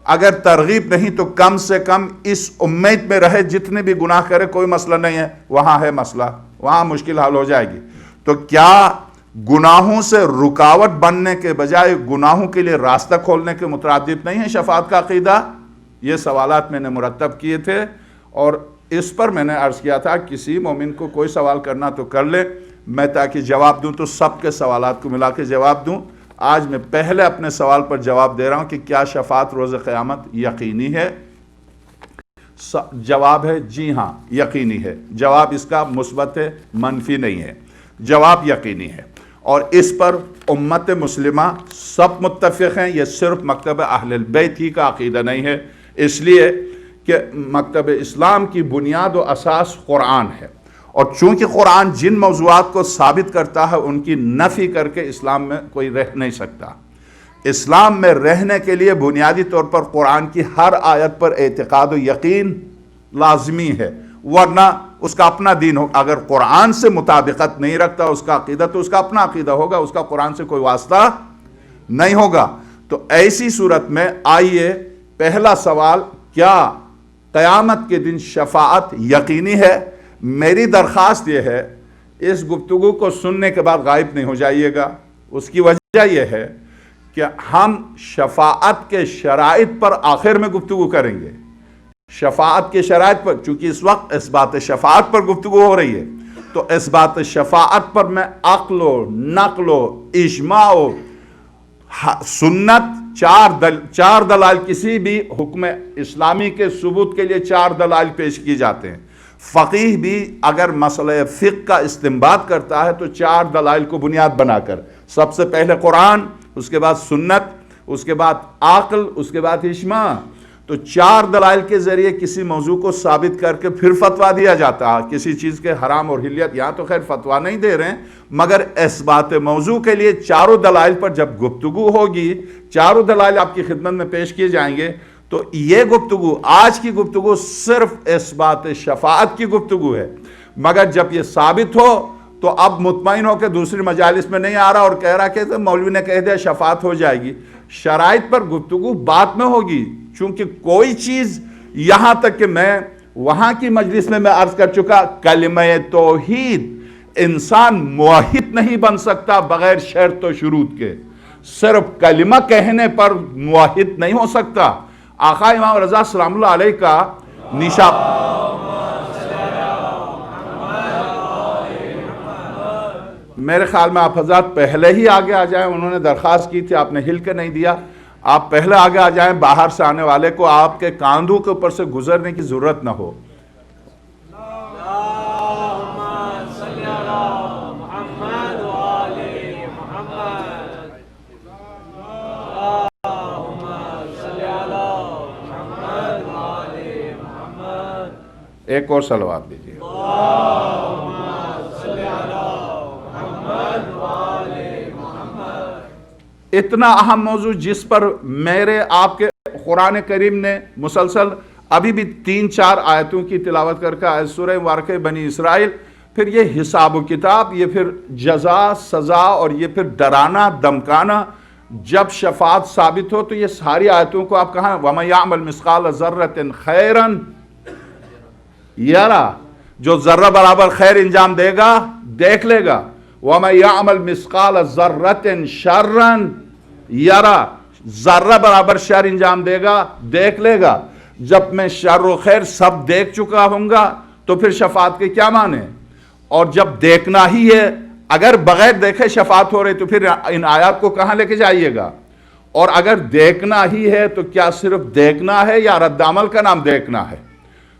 اگر ترغیب نہیں تو کم سے کم اس امید میں رہے، جتنے بھی گناہ کرے کوئی مسئلہ نہیں ہے، وہاں ہے مسئلہ، وہاں مشکل حل ہو جائے گی. تو کیا گناہوں سے رکاوٹ بننے کے بجائے گناہوں کے لیے راستہ کھولنے کے مترادف نہیں ہے شفاعت کا عقیدہ؟ یہ سوالات میں نے مرتب کیے تھے، اور اس پر میں نے عرض کیا تھا کسی مومن کو کوئی سوال کرنا تو کر لے، میں تاکہ جواب دوں تو سب کے سوالات کو ملا کے جواب دوں. آج میں پہلے اپنے سوال پر جواب دے رہا ہوں کہ کیا شفاعت روز قیامت یقینی ہے؟ جواب ہے جی ہاں یقینی ہے. جواب اس کا مثبت ہے، منفی نہیں ہے. جواب یقینی ہے، اور اس پر امت مسلمہ سب متفق ہیں. یہ صرف مکتب اہل البیت ہی کا عقیدہ نہیں ہے، اس لیے کہ مکتب اسلام کی بنیاد و اساس قرآن ہے، اور چونکہ قرآن جن موضوعات کو ثابت کرتا ہے ان کی نفی کر کے اسلام میں کوئی رہ نہیں سکتا. اسلام میں رہنے کے لیے بنیادی طور پر قرآن کی ہر آیت پر اعتقاد و یقین لازمی ہے، ورنہ اس کا اپنا دین ہو. اگر قرآن سے مطابقت نہیں رکھتا اس کا عقیدہ تو اس کا اپنا عقیدہ ہوگا، اس کا قرآن سے کوئی واسطہ نہیں ہوگا. تو ایسی صورت میں آئیے پہلا سوال، کیا قیامت کے دن شفاعت یقینی ہے؟ میری درخواست یہ ہے، اس گفتگو کو سننے کے بعد غائب نہیں ہو جائیے گا. اس کی وجہ یہ ہے کہ ہم شفاعت کے شرائط پر آخر میں گفتگو کریں گے. شفاعت کے شرائط پر، چونکہ اس وقت اثبات شفاعت پر گفتگو ہو رہی ہے، تو اثبات شفاعت پر میں عقل و نقل و اجماع و سنت، چار دلائل، کسی بھی حکم اسلامی کے ثبوت کے لیے 4 دلائل پیش کی جاتے ہیں. فقیہ بھی اگر مسئلہ فقہ کا استنباط کرتا ہے تو 4 دلائل کو بنیاد بنا کر، سب سے پہلے قرآن، اس کے بعد سنت، اس کے بعد عقل، اس کے بعد اجماع، تو 4 دلائل کے ذریعے کسی موضوع کو ثابت کر کے پھر فتویٰ دیا جاتا ہے. کسی چیز کے حرام اور حلیت، یہاں تو خیر فتویٰ نہیں دے رہے ہیں، مگر اثبات موضوع کے لیے 4 دلائل پر جب گفتگو ہوگی، 4 دلائل آپ کی خدمت میں پیش کیے جائیں گے. تو یہ گفتگو، آج کی گفتگو صرف اثبات شفاعت کی گفتگو ہے، مگر جب یہ ثابت ہو تو اب مطمئن ہو کہ دوسری مجالس میں نہیں آ رہا اور کہہ رہا کہ مولوی نے کہہ دیا شفاعت ہو جائے گی. شرائط پر گفتگو بعد میں ہوگی، چونکہ کوئی چیز، یہاں تک کہ میں وہاں کی مجلس میں عرض کر چکا، کلمہ توحید، انسان موحد نہیں بن سکتا بغیر شرط و شروط کے. صرف کلمہ کہنے پر موحد نہیں ہو سکتا. آقا امام رضا سلام اللہ علیہ کا نشان، میرے خیال میں آپ حضرات پہلے ہی آگے آ جائیں. انہوں نے درخواست کی تھی، آپ نے ہل کے نہیں دیا. آپ پہلے آگے آ جائیں، باہر سے آنے والے کو آپ کے کاندھوں کے اوپر سے گزرنے کی ضرورت نہ ہو. ایک اور صلوات دیجیے. اتنا اہم موضوع جس پر میرے آپ کے قرآن کریم نے مسلسل ابھی بھی 3-4 آیتوں کی تلاوت کر کے سورہ مبارکہ بنی اسرائیل، پھر یہ حساب و کتاب، یہ پھر جزا سزا، اور یہ پھر ڈرانا دمکانا. جب شفاعت ثابت ہو تو یہ ساری آیتوں کو آپ کہاں، وَمَن يَعْمَلْ مِثْقَالَ ذَرَّةٍ خَيْرًا یرا، جو ذرہ برابر خیر انجام دے گا دیکھ لے گا. وَمَن يَعْمَلْ مِثْقَالَ ذَرَّةٍ شَرًّا یرا، ذرہ برابر شر انجام دے گا دیکھ لے گا. جب میں شر و خیر سب دیکھ چکا ہوں گا تو پھر شفاعت کے کیا معنی؟ اور جب دیکھنا ہی ہے، اگر بغیر دیکھے شفاعت ہو رہی تو پھر ان آیات کو کہاں لے کے جائیے گا؟ اور اگر دیکھنا ہی ہے تو کیا صرف دیکھنا ہے یا رد عمل کا نام دیکھنا ہے؟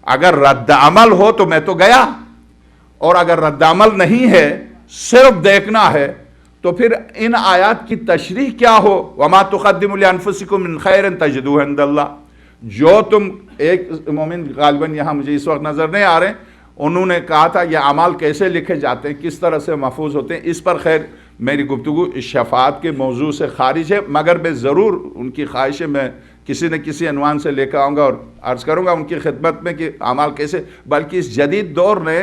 اگر رد عمل ہو تو میں تو گیا، اور اگر رد عمل نہیں ہے، صرف دیکھنا ہے، تو پھر ان آیات کی تشریح کیا ہو؟ وَمَا تُقَدِّمُ لِأَنفُسِكُم مِّن خَيْرٍ تَجِدُوهُ عِندَ اللَّهِ، جو تم، ایک مومن غالباً یہاں مجھے اس وقت نظر نہیں آ رہے، انہوں نے کہا تھا یہ اعمال کیسے لکھے جاتے ہیں، کس طرح سے محفوظ ہوتے ہیں، اس پر خیر میری گفتگو شفاعت کے موضوع سے خارج ہے، مگر میں ضرور ان کی خواہش ہے میں کسی نہ کسی عنوان سے لے کر آؤں گا اور عرض کروں گا ان کی خدمت میں کہ اعمال کیسے، بلکہ اس جدید دور نے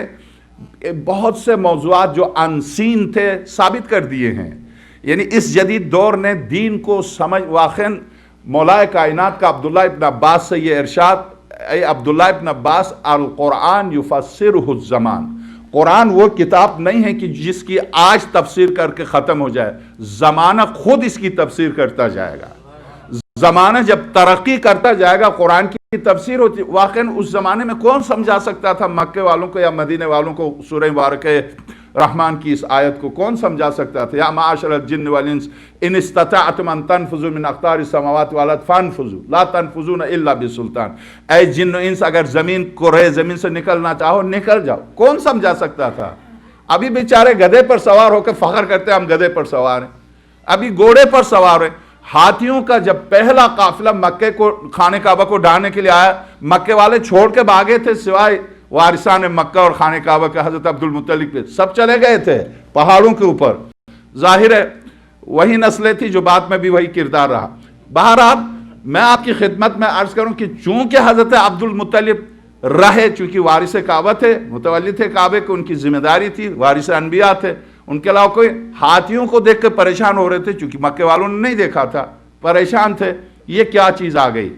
بہت سے موضوعات جو انسین تھے ثابت کر دیے ہیں. یعنی اس جدید دور نے دین کو سمجھ، واقعاً مولائے کائنات کا عبداللہ ابن عباس سے یہ ارشاد، اے عبداللہ ابن عباس، القرآن یفسرہ الزمان، قرآن وہ کتاب نہیں ہے کہ جس کی آج تفسیر کر کے ختم ہو جائے، زمانہ خود اس کی تفسیر کرتا جائے گا. زمانہ جب ترقی کرتا جائے گا قرآن کی تفسیر ہوتی. واقعاً اس زمانے میں کون سمجھا سکتا تھا مکے والوں کو یا مدینے والوں کو سورہ مبارکہ رحمان کی اس آیت کو کون سمجھا سکتا تھا؟ یا معاشر الجن والانس ان استطعتم ان تنفذوا من اقطار السماوات والارض فانفذوا لا تنفذون الا بسلطان. اے جن و انس اگر زمین کرے زمین سے نکلنا چاہو نکل جاؤ. کون سمجھا سکتا تھا؟ ابھی بیچارے گدھے پر سوار ہو کے فخر کرتے ہیں ہم گدھے پر سوار ہیں، ابھی گھوڑے پر سوار ہیں. ہاتھیوں کا جب پہلا قافلہ مکے کو خانہ کعبہ کو ڈھانے کے لیے آیا، مکے والے چھوڑ کے بھاگے تھے سوائے وارثان مکہ اور خانہ کعبہ کے حضرت عبد المطلب پہ، سب چلے گئے تھے پہاڑوں کے اوپر. ظاہر ہے وہی نسلیں تھی جو بعد میں بھی وہی کردار رہا. بہرحال میں آپ کی خدمت میں عرض کروں کہ چونکہ حضرت عبد المطلب رہے، چونکہ وارث کعبہ تھے، متولی تھے کعبے کو، ان کی ذمہ داری تھی، وارث انبیاء تھے، ان کے علاوہ کوئی. ہاتھیوں کو دیکھ کے پریشان ہو رہے تھے چونکہ مکے والوں نے نہیں دیکھا تھا، پریشان تھے یہ کیا چیز آ گئی.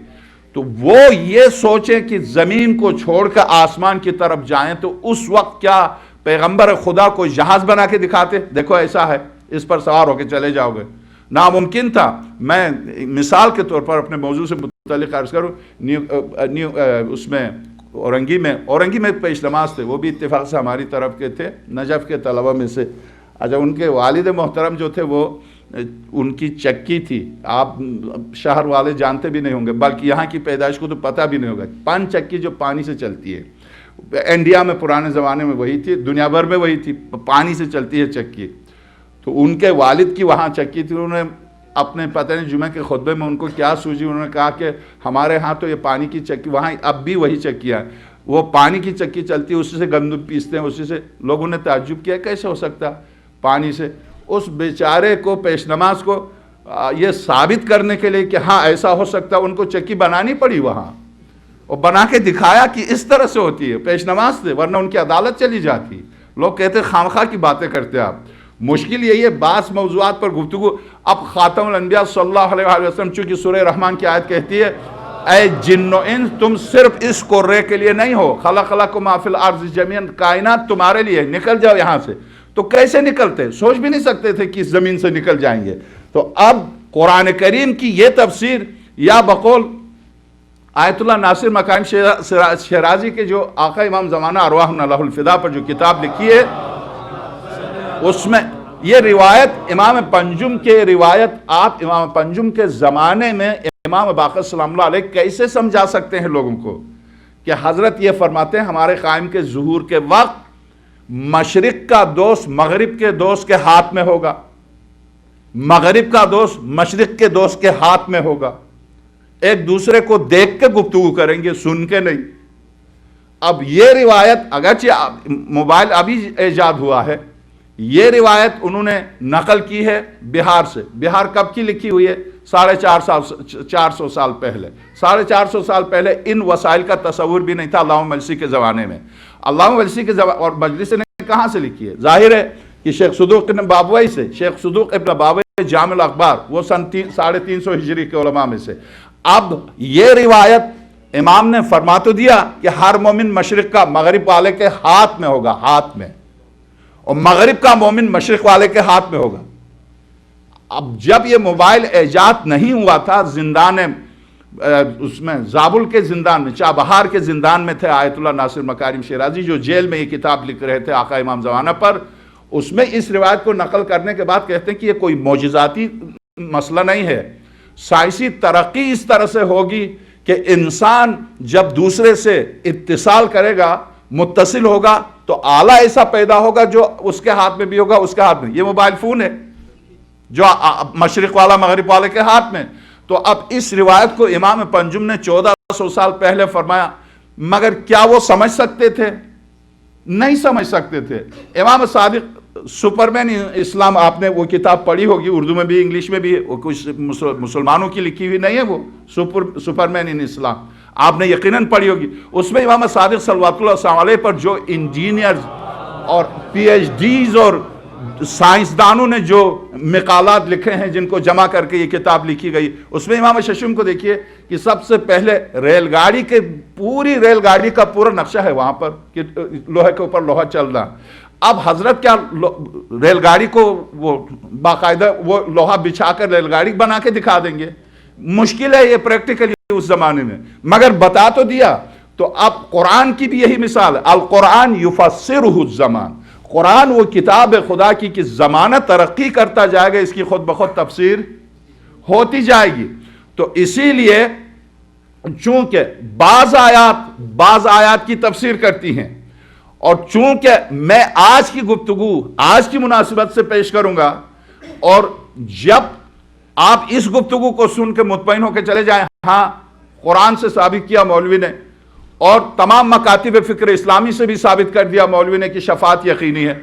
تو وہ یہ سوچیں کہ زمین کو چھوڑ کر آسمان کی طرف جائیں تو اس وقت کیا پیغمبر خدا کو جہاز بنا کے دکھاتے؟ دیکھو ایسا ہے، اس پر سوار ہو کے چلے جاؤ گے. ناممکن تھا. میں مثال کے طور پر اپنے موضوع سے متعلق عرض کروں، اس میں اورنگی میں پیش نماز تھے، وہ بھی اتفاق سے ہماری طرف کے تھے، نجف کے طلبہ میں سے. اچھا، ان کے والد محترم جو تھے وہ ان کی چکی تھی، آپ شہر والے جانتے بھی نہیں ہوں گے، بلکہ یہاں کی پیدائش کو تو پتہ بھی نہیں ہوگا. پن چکی جو پانی سے چلتی ہے، انڈیا میں پرانے زمانے میں وہی تھی، دنیا بھر میں وہی تھی، پانی سے چلتی ہے چکی. تو ان کے والد کی وہاں چکی تھی. انہوں نے اپنے پتہ نہیں جمعہ کے خطبے میں ان کو کیا سوجی، انہوں نے کہا کہ ہمارے ہاں تو یہ پانی کی چکی، وہاں اب بھی وہی چکیاں، وہ پانی کی چکی چلتی ہے، اسی سے گندم پیستے ہیں، اسی سے. لوگوں نے تعجب کیا کیسے ہو سکتا پانی سے. اس بیچارے کو پیش نماز کو یہ ثابت کرنے کے لیے کہ ہاں ایسا ہو سکتا، ان کو چکی بنانی پڑی وہاں، اور بنا کے دکھایا کہ اس طرح سے ہوتی ہے. پیش نماز سے، ورنہ ان کی عدالت چلی جاتی. لوگ کہتے خامخواہ کی باتیں کرتے آپ. مشکل یہی ہے بعض موضوعات پر گفتگو. اب خاتم الانبیاء صلی اللہ علیہ وسلم چونکہ سورہ رحمان کی آیت کہتی ہے اے جن و انس تم صرف اس قرے کے لیے نہیں ہو، خلق لکم ما فی الارض جمیعا، کائنات تمہارے لیے، نکل جاؤ یہاں سے. تو کیسے نکلتے؟ سوچ بھی نہیں سکتے تھے کہ اس زمین سے نکل جائیں گے. تو اب قرآن کریم کی یہ تفسیر یا بقول آیت اللہ ناصر مکارم شیرازی کے جو آقا امام زمانہ ارواحنا لہ الفدا پر جو کتاب لکھی ہے، اس میں یہ روایت امام پنجم کے روایت آپ امام پنجم کے زمانے میں امام باقر سلام اللہ علیہ کیسے سمجھا سکتے ہیں لوگوں کو کہ حضرت یہ فرماتے ہیں ہمارے قائم کے ظہور کے وقت مشرق کا دوست مغرب کے دوست کے ہاتھ میں ہوگا، مغرب کا دوست مشرق کے دوست کے ہاتھ میں ہوگا، ایک دوسرے کو دیکھ کے گفتگو کریں گے، سن کے نہیں. اب یہ روایت اگرچہ موبائل ابھی ایجاد ہوا ہے، یہ روایت انہوں نے نقل کی ہے بہار سے. بہار کب کی لکھی ہوئی ہے؟ 450 سال پہلے. 450 سال پہلے ان وسائل کا تصور بھی نہیں تھا علامہ مجلسی کے زمانے میں. علامہ مجلسی کے اور مجلس نے کہاں سے لکھی ہے؟ ظاہر ہے کہ شیخ صدوق ابن بابوئی سے. شیخ صدوق ابن بابوئی جامع الاخبار، وہ سن 350 ہجری کے علماء میں سے. اب یہ روایت امام نے فرما تو دیا کہ ہر مومن مشرق کا مغرب والے کے ہاتھ میں ہوگا، ہاتھ میں، اور مغرب کا مومن مشرق والے کے ہاتھ میں ہوگا. اب جب یہ موبائل ایجاد نہیں ہوا تھا، زندان اس میں زابل کے زندان میں، چابہار کے زندان میں تھے آیت اللہ ناصر مکارم شیرازی جو جیل میں یہ کتاب لکھ رہے تھے آقا امام زمانہ پر. اس میں اس روایت کو نقل کرنے کے بعد کہتے ہیں کہ یہ کوئی معجزاتی مسئلہ نہیں ہے، سائنسی ترقی اس طرح سے ہوگی کہ انسان جب دوسرے سے اتصال کرے گا، متصل ہوگا، تو آلہ ایسا پیدا ہوگا جو اس کے ہاتھ میں بھی ہوگا، اس کے ہاتھ میں. یہ موبائل فون ہے جو مشرق والا مغرب والے کے ہاتھ میں. تو اب اس روایت کو امام پنجم نے 1400 سال پہلے فرمایا، مگر کیا وہ سمجھ سکتے تھے؟ نہیں سمجھ سکتے تھے. امام صادق سپرمین اسلام، آپ نے وہ کتاب پڑھی ہوگی، اردو میں بھی انگلش میں بھی، وہ کچھ مسلمانوں کی لکھی ہوئی نہیں ہے، وہ سپرمین ان اسلام آپ نے یقیناً پڑھی ہوگی. اس میں امام صادق صلوات اللہ علیہ پر جو انجینئرز اور پی ایچ ڈیز اور سائنسدانوں نے جو مقالات لکھے ہیں، جن کو جمع کر کے یہ کتاب لکھی گئی، اس میں امام ششم کو دیکھیے کہ سب سے پہلے ریل گاڑی کے پوری ریل گاڑی کا پورا نقشہ ہے وہاں پر کہ لوہے کے اوپر لوہا چل رہا. اب حضرت کیا ریل گاڑی کو وہ باقاعدہ وہ لوہا بچھا کر ریل گاڑی بنا کے دکھا دیں گے؟ مشکل ہے یہ پریکٹیکلی اس زمانے میں، مگر بتا تو دیا. تو اب قرآن کی بھی یہی مثال ہے، القرآن یفسرہ الزمان. قرآن وہ کتاب خدا کی کہ زمانہ ترقی کرتا جائے گا، اس کی خود بخود تفسیر ہوتی جائے گی. تو اسی لیے چونکہ بعض آیات کی تفسیر کرتی ہیں، اور چونکہ میں آج کی گفتگو آج کی مناسبت سے پیش کروں گا، اور جب آپ اس گفتگو کو سن کے مطمئن ہو کے چلے جائیں ہاں قرآن سے ثابت کیا مولوی نے، اور تمام مکاتب فکر اسلامی سے بھی ثابت کر دیا مولوی نے کہ شفاعت یقینی ہے،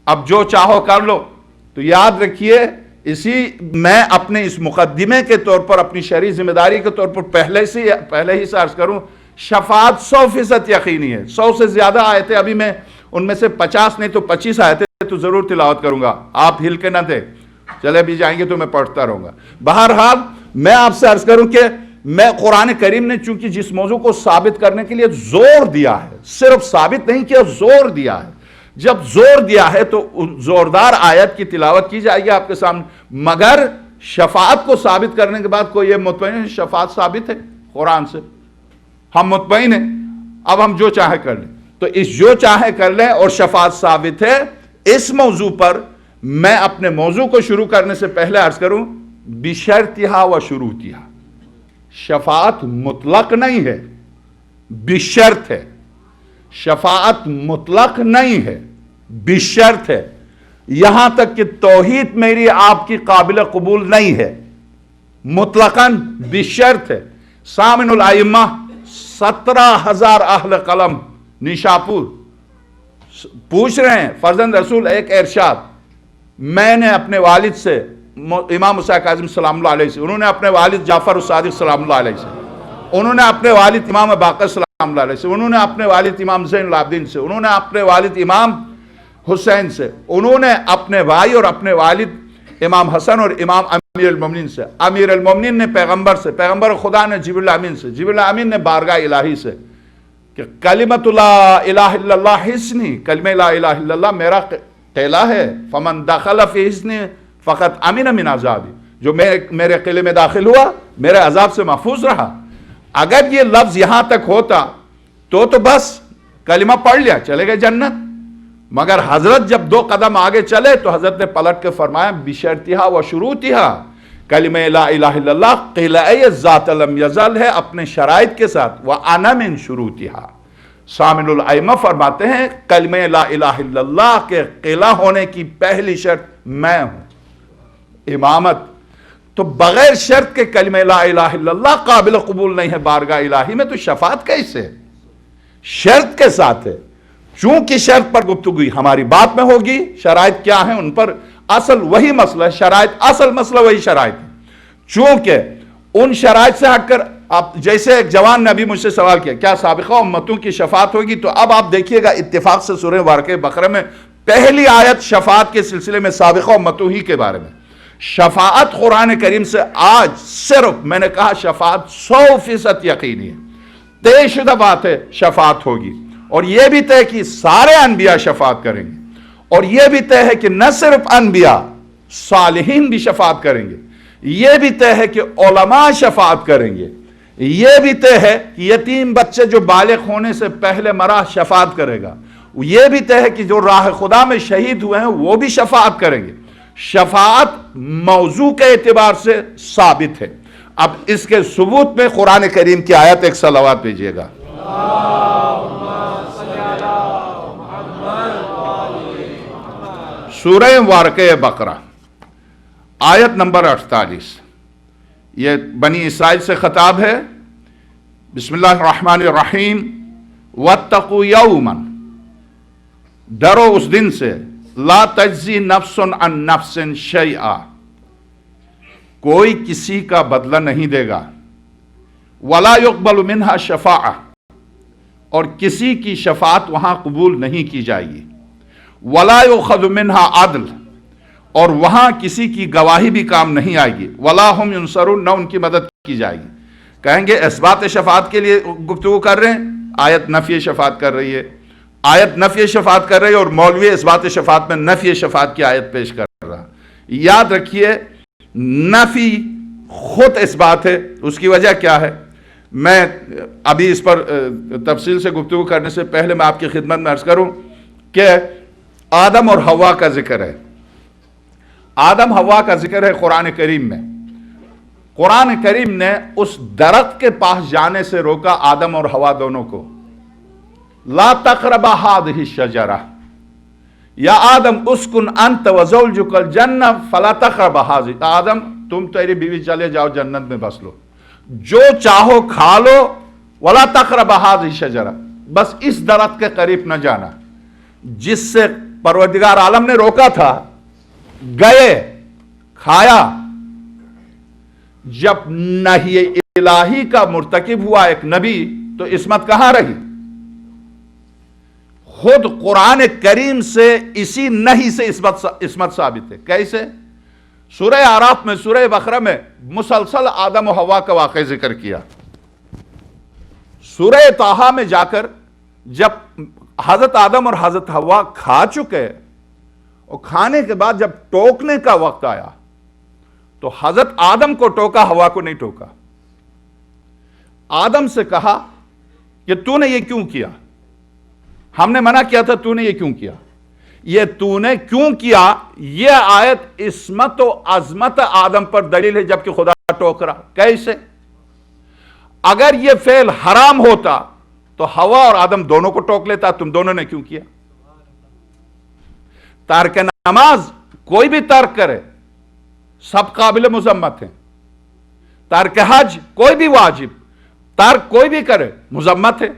اب جو چاہو کر لو. تو یاد رکھیے، میں اپنے اس مقدمے کے طور پر، اپنی شرعی ذمہ داری کے طور پر پہلے ہی سے عرض کروں، شفاعت 100% یقینی ہے. 100 سے زیادہ آیتیں ابھی میں ان میں سے 50 نہیں تو 25 آیتیں تو ضرور تلاوت کروں گا، آپ ہل کے نہ دیں، چلے بھی جائیں گے تو میں پڑھتا رہوں گا. بہرحال میں آپ سے عرض کروں کہ میں قرآن کریم نے چونکہ جس موضوع کو ثابت کرنے کے لیے زور دیا ہے، صرف ثابت نہیں کیا، زور دیا ہے. جب زور دیا ہے تو زوردار آیت کی تلاوت کی جائے گی آپ کے سامنے. مگر شفاعت کو ثابت کرنے کے بعد کوئی یہ مطمئن ہے شفاعت ثابت ہے قرآن سے؟ ہم مطمئن ہیں، اب ہم جو چاہے کر لیں. تو اس جو چاہے کر لیں اور شفاعت ثابت ہے، اس موضوع پر میں اپنے موضوع کو شروع کرنے سے پہلے عرض کروں بشرطہا و شروطہا. شفاعت مطلق نہیں ہے، بشرط ہے. شفاعت مطلق نہیں ہے، بشرط ہے. یہاں تک کہ توحید میری آپ کی قابل قبول نہیں ہے، مطلقاً بشرط ہے. سامن الائمہ 17,000 اہل قلم نیشاپور پوچھ رہے ہیں فرزند رسول ایک ارشاد. میں نے اپنے والد سے امام موسیٰ کاظم سلام اللہ علیہ سے، انہوں نے اپنے والد جعفر الصادق سلام اللہ علیہ سے، انہوں نے اپنے والد امام باقر سلام اللہ علیہ سے، انہوں نے اپنے والد امام زین العابدین سے، انہوں نے اپنے والد امام حسین سے، انہوں نے اپنے بھائی اور اپنے والد امام حسن اور امام امیر المومنین سے، امیر المومنین نے پیغمبر سے، پیغمبر خدا نے جبریل امین سے، جبریل امین نے بارگاہ الہی سے کہ کلمۃ لا الہ الا اللہ حسنی، کلمہ لا الہ الا اللہ میرا قلعہ ہے، فمن دخل فی حسنی فقط امن من عذابی، جو میرے قلعے میں داخل ہوا میرے عذاب سے محفوظ رہا. اگر یہ لفظ یہاں تک ہوتا تو بس کلمہ پڑھ لیا چلے گئے جنت. مگر حضرت جب 2 قدم آگے چلے تو حضرت نے پلٹ کے فرمایا بشرطہا و شروطہا، کلمہ لا الہ الا اللہ قلعہ ذات لم یزل ہے اپنے شرائط کے ساتھ، وَأَنَا مِن شُرُوطِهَا. سامن الائمہ فرماتے ہیں کلمہ لا الہ الا اللہ کے قلعہ ہونے کی پہلی شرط میں ہوں، امامت. تو بغیر شرط کے کلمہ لا الہ الا اللہ قابل قبول نہیں ہے بارگاہ الہی میں، تو شفاعت کیسے؟ شرط کے ساتھ ہے. چونکہ شرط پر گفتگو ہماری بات میں ہوگی، شرائط کیا ہیں ان پر اصل وہی مسئلہ ہے، شرائط اصل مسئلہ وہی شرائط ہے. چونکہ ان شرائط سے ہٹ کر آپ، جیسے ایک جوان نے ابھی مجھ سے سوال کیا کیا سابقہ امتوں کی شفاعت ہوگی، تو اب آپ دیکھیے گا اتفاق سے سورہ واقعہ بقرہ میں پہلی آیت شفاعت کے سلسلے میں سابقہ امتوں ہی کے بارے میں. شفاعت قرآن کریم سے آج صرف میں نے کہا شفاعت 100% یقینی ہے، طے شدہ بات ہے شفاعت ہوگی. اور یہ بھی طے کہ سارے انبیاء شفاعت کریں گے، اور یہ بھی طے ہے کہ نہ صرف انبیاء، صالحین بھی شفاعت کریں گے. یہ بھی طے ہے کہ علماء شفاعت کریں گے. یہ بھی طے ہے کہ یتیم بچے جو بالغ ہونے سے پہلے مرا شفاعت کرے گا. یہ بھی طے ہے کہ جو راہ خدا میں شہید ہوئے ہیں وہ بھی شفاعت کریں گے. شفاعت موضوع کے اعتبار سے ثابت ہے. اب اس کے ثبوت میں قرآن کریم کی آیت ایک صلوات بھیجیے گا. سورہ واقعہ بقرہ آیت نمبر 48، یہ بنی اسرائیل سے خطاب ہے۔ بسم اللہ الرحمن الرحیم۔ واتقوا یوما، ڈرو اس دن سے، لا تجزی نفس عن نفس شیئا، کوئی کسی کا بدلہ نہیں دے گا، ولا يقبل منها شفاعہ، اور کسی کی شفاعت وہاں قبول نہیں کی جائے گی، ولا يؤخذ منها عدل، اور وہاں کسی کی گواہی بھی کام نہیں آئے گی، ولا هم ينصرون، نہ ان کی مدد کی جائے گی۔ کہیں گے اثبات شفاعت کے لیے گفتگو کر رہے ہیں، آیت نفی شفاعت کر رہی ہے، آیت نفی شفاعت کر رہی ہے، اور مولوی اثبات شفاعت میں نفی شفاعت کی آیت پیش کر رہا۔ یاد رکھیے نفی خود اثبات ہے، اس کی وجہ کیا ہے؟ میں ابھی اس پر تفصیل سے گفتگو کرنے سے پہلے میں آپ کی خدمت میں عرض کروں کہ آدم اور حوا کا ذکر ہے۔ آدم حوا کا ذکر ہے قرآن کریم میں۔ قرآن کریم نے اس درخت کے پاس جانے سے روکا آدم اور حوا دونوں کو۔ لا تقربا هذه الشجرہ، یا آدم اسکن انت وزوجک الجنہ فلا تقربا هذه، آدم تم تیری بیوی چلے جاؤ جنت میں بس لو، جو چاہو کھا لو، ولا تقربا هذه الشجرہ، بس اس درخت کے قریب نہ جانا، جس سے پروردگار عالم نے روکا تھا۔ گئے، کھایا، جب نہی الہی کا مرتکب ہوا ایک نبی تو عصمت کہاں رہی؟ خود قرآن کریم سے اسی نہی سے عصمت ثابت ہے۔ کیسے؟ سورہ اعراف میں، سورہ بقرہ میں مسلسل آدم و حوا کا واقعہ ذکر کیا۔ سورہ طٰہٰ میں جا کر جب حضرت آدم اور حضرت حوا کھا چکے اور کھانے کے بعد جب ٹوکنے کا وقت آیا تو حضرت آدم کو ٹوکا، حوا کو نہیں ٹوکا۔ آدم سے کہا کہ تو نے یہ کیوں کیا؟ ہم نے منع کیا تھا، تو نے یہ کیوں کیا؟ یہ تو نے کیوں کیا، یہ آیت عصمت و عظمت آدم پر دلیل ہے، جبکہ خدا ٹوک رہا۔ کیسے؟ اگر یہ فعل حرام ہوتا تو حوا اور آدم دونوں کو ٹوک لیتا، تم دونوں نے کیوں کیا؟ تارک نماز کوئی بھی ترک کرے سب قابل مذمت ہیں، تارک حج کوئی بھی واجب، ترک کوئی بھی کرے مذمت ہے۔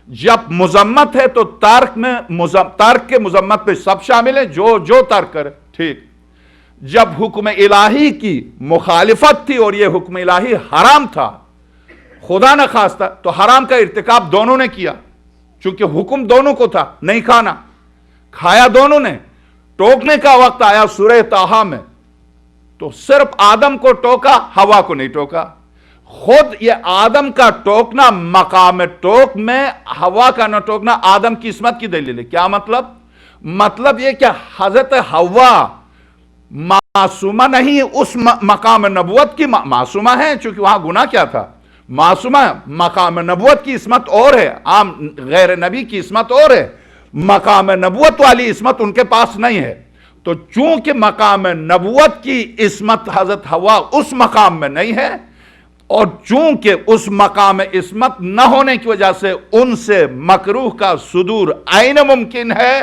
جب مذمت ہے تو ترک کے مذمت پہ سب شامل ہیں، جو ترک کرے، ٹھیک۔ جب حکم الہی کی مخالفت تھی اور یہ حکم الہی حرام تھا، خدا نہ خواستہ، تو حرام کا ارتکاب دونوں نے کیا، چونکہ حکم دونوں کو تھا نہیں کھانا، کھایا دونوں نے۔ ٹوکنے کا وقت آیا سورہ طٰہٰ میں تو صرف آدم کو ٹوکا، حوا کو نہیں ٹوکا۔ خود یہ آدم کا ٹوکنا مقام ٹوک میں، حوا کا نہ ٹوکنا آدم کی عصمت کی دلیل ہے۔ کیا مطلب؟ مطلب یہ کہ حضرت حوا معصومہ نہیں، اس مقام نبوت کی معصومہ ہے، چونکہ وہاں گناہ کیا تھا؟ معصومہ۔ مقام نبوت کی عصمت اور ہے، عام غیر نبی کی عصمت اور ہے، مقام نبوت والی عصمت ان کے پاس نہیں ہے۔ تو چونکہ مقام نبوت کی عصمت حضرت حوا اس مقام میں نہیں ہے، اور چونکہ اس مقام عصمت نہ ہونے کی وجہ سے ان سے مکروہ کا صدور عین ممکن ہے،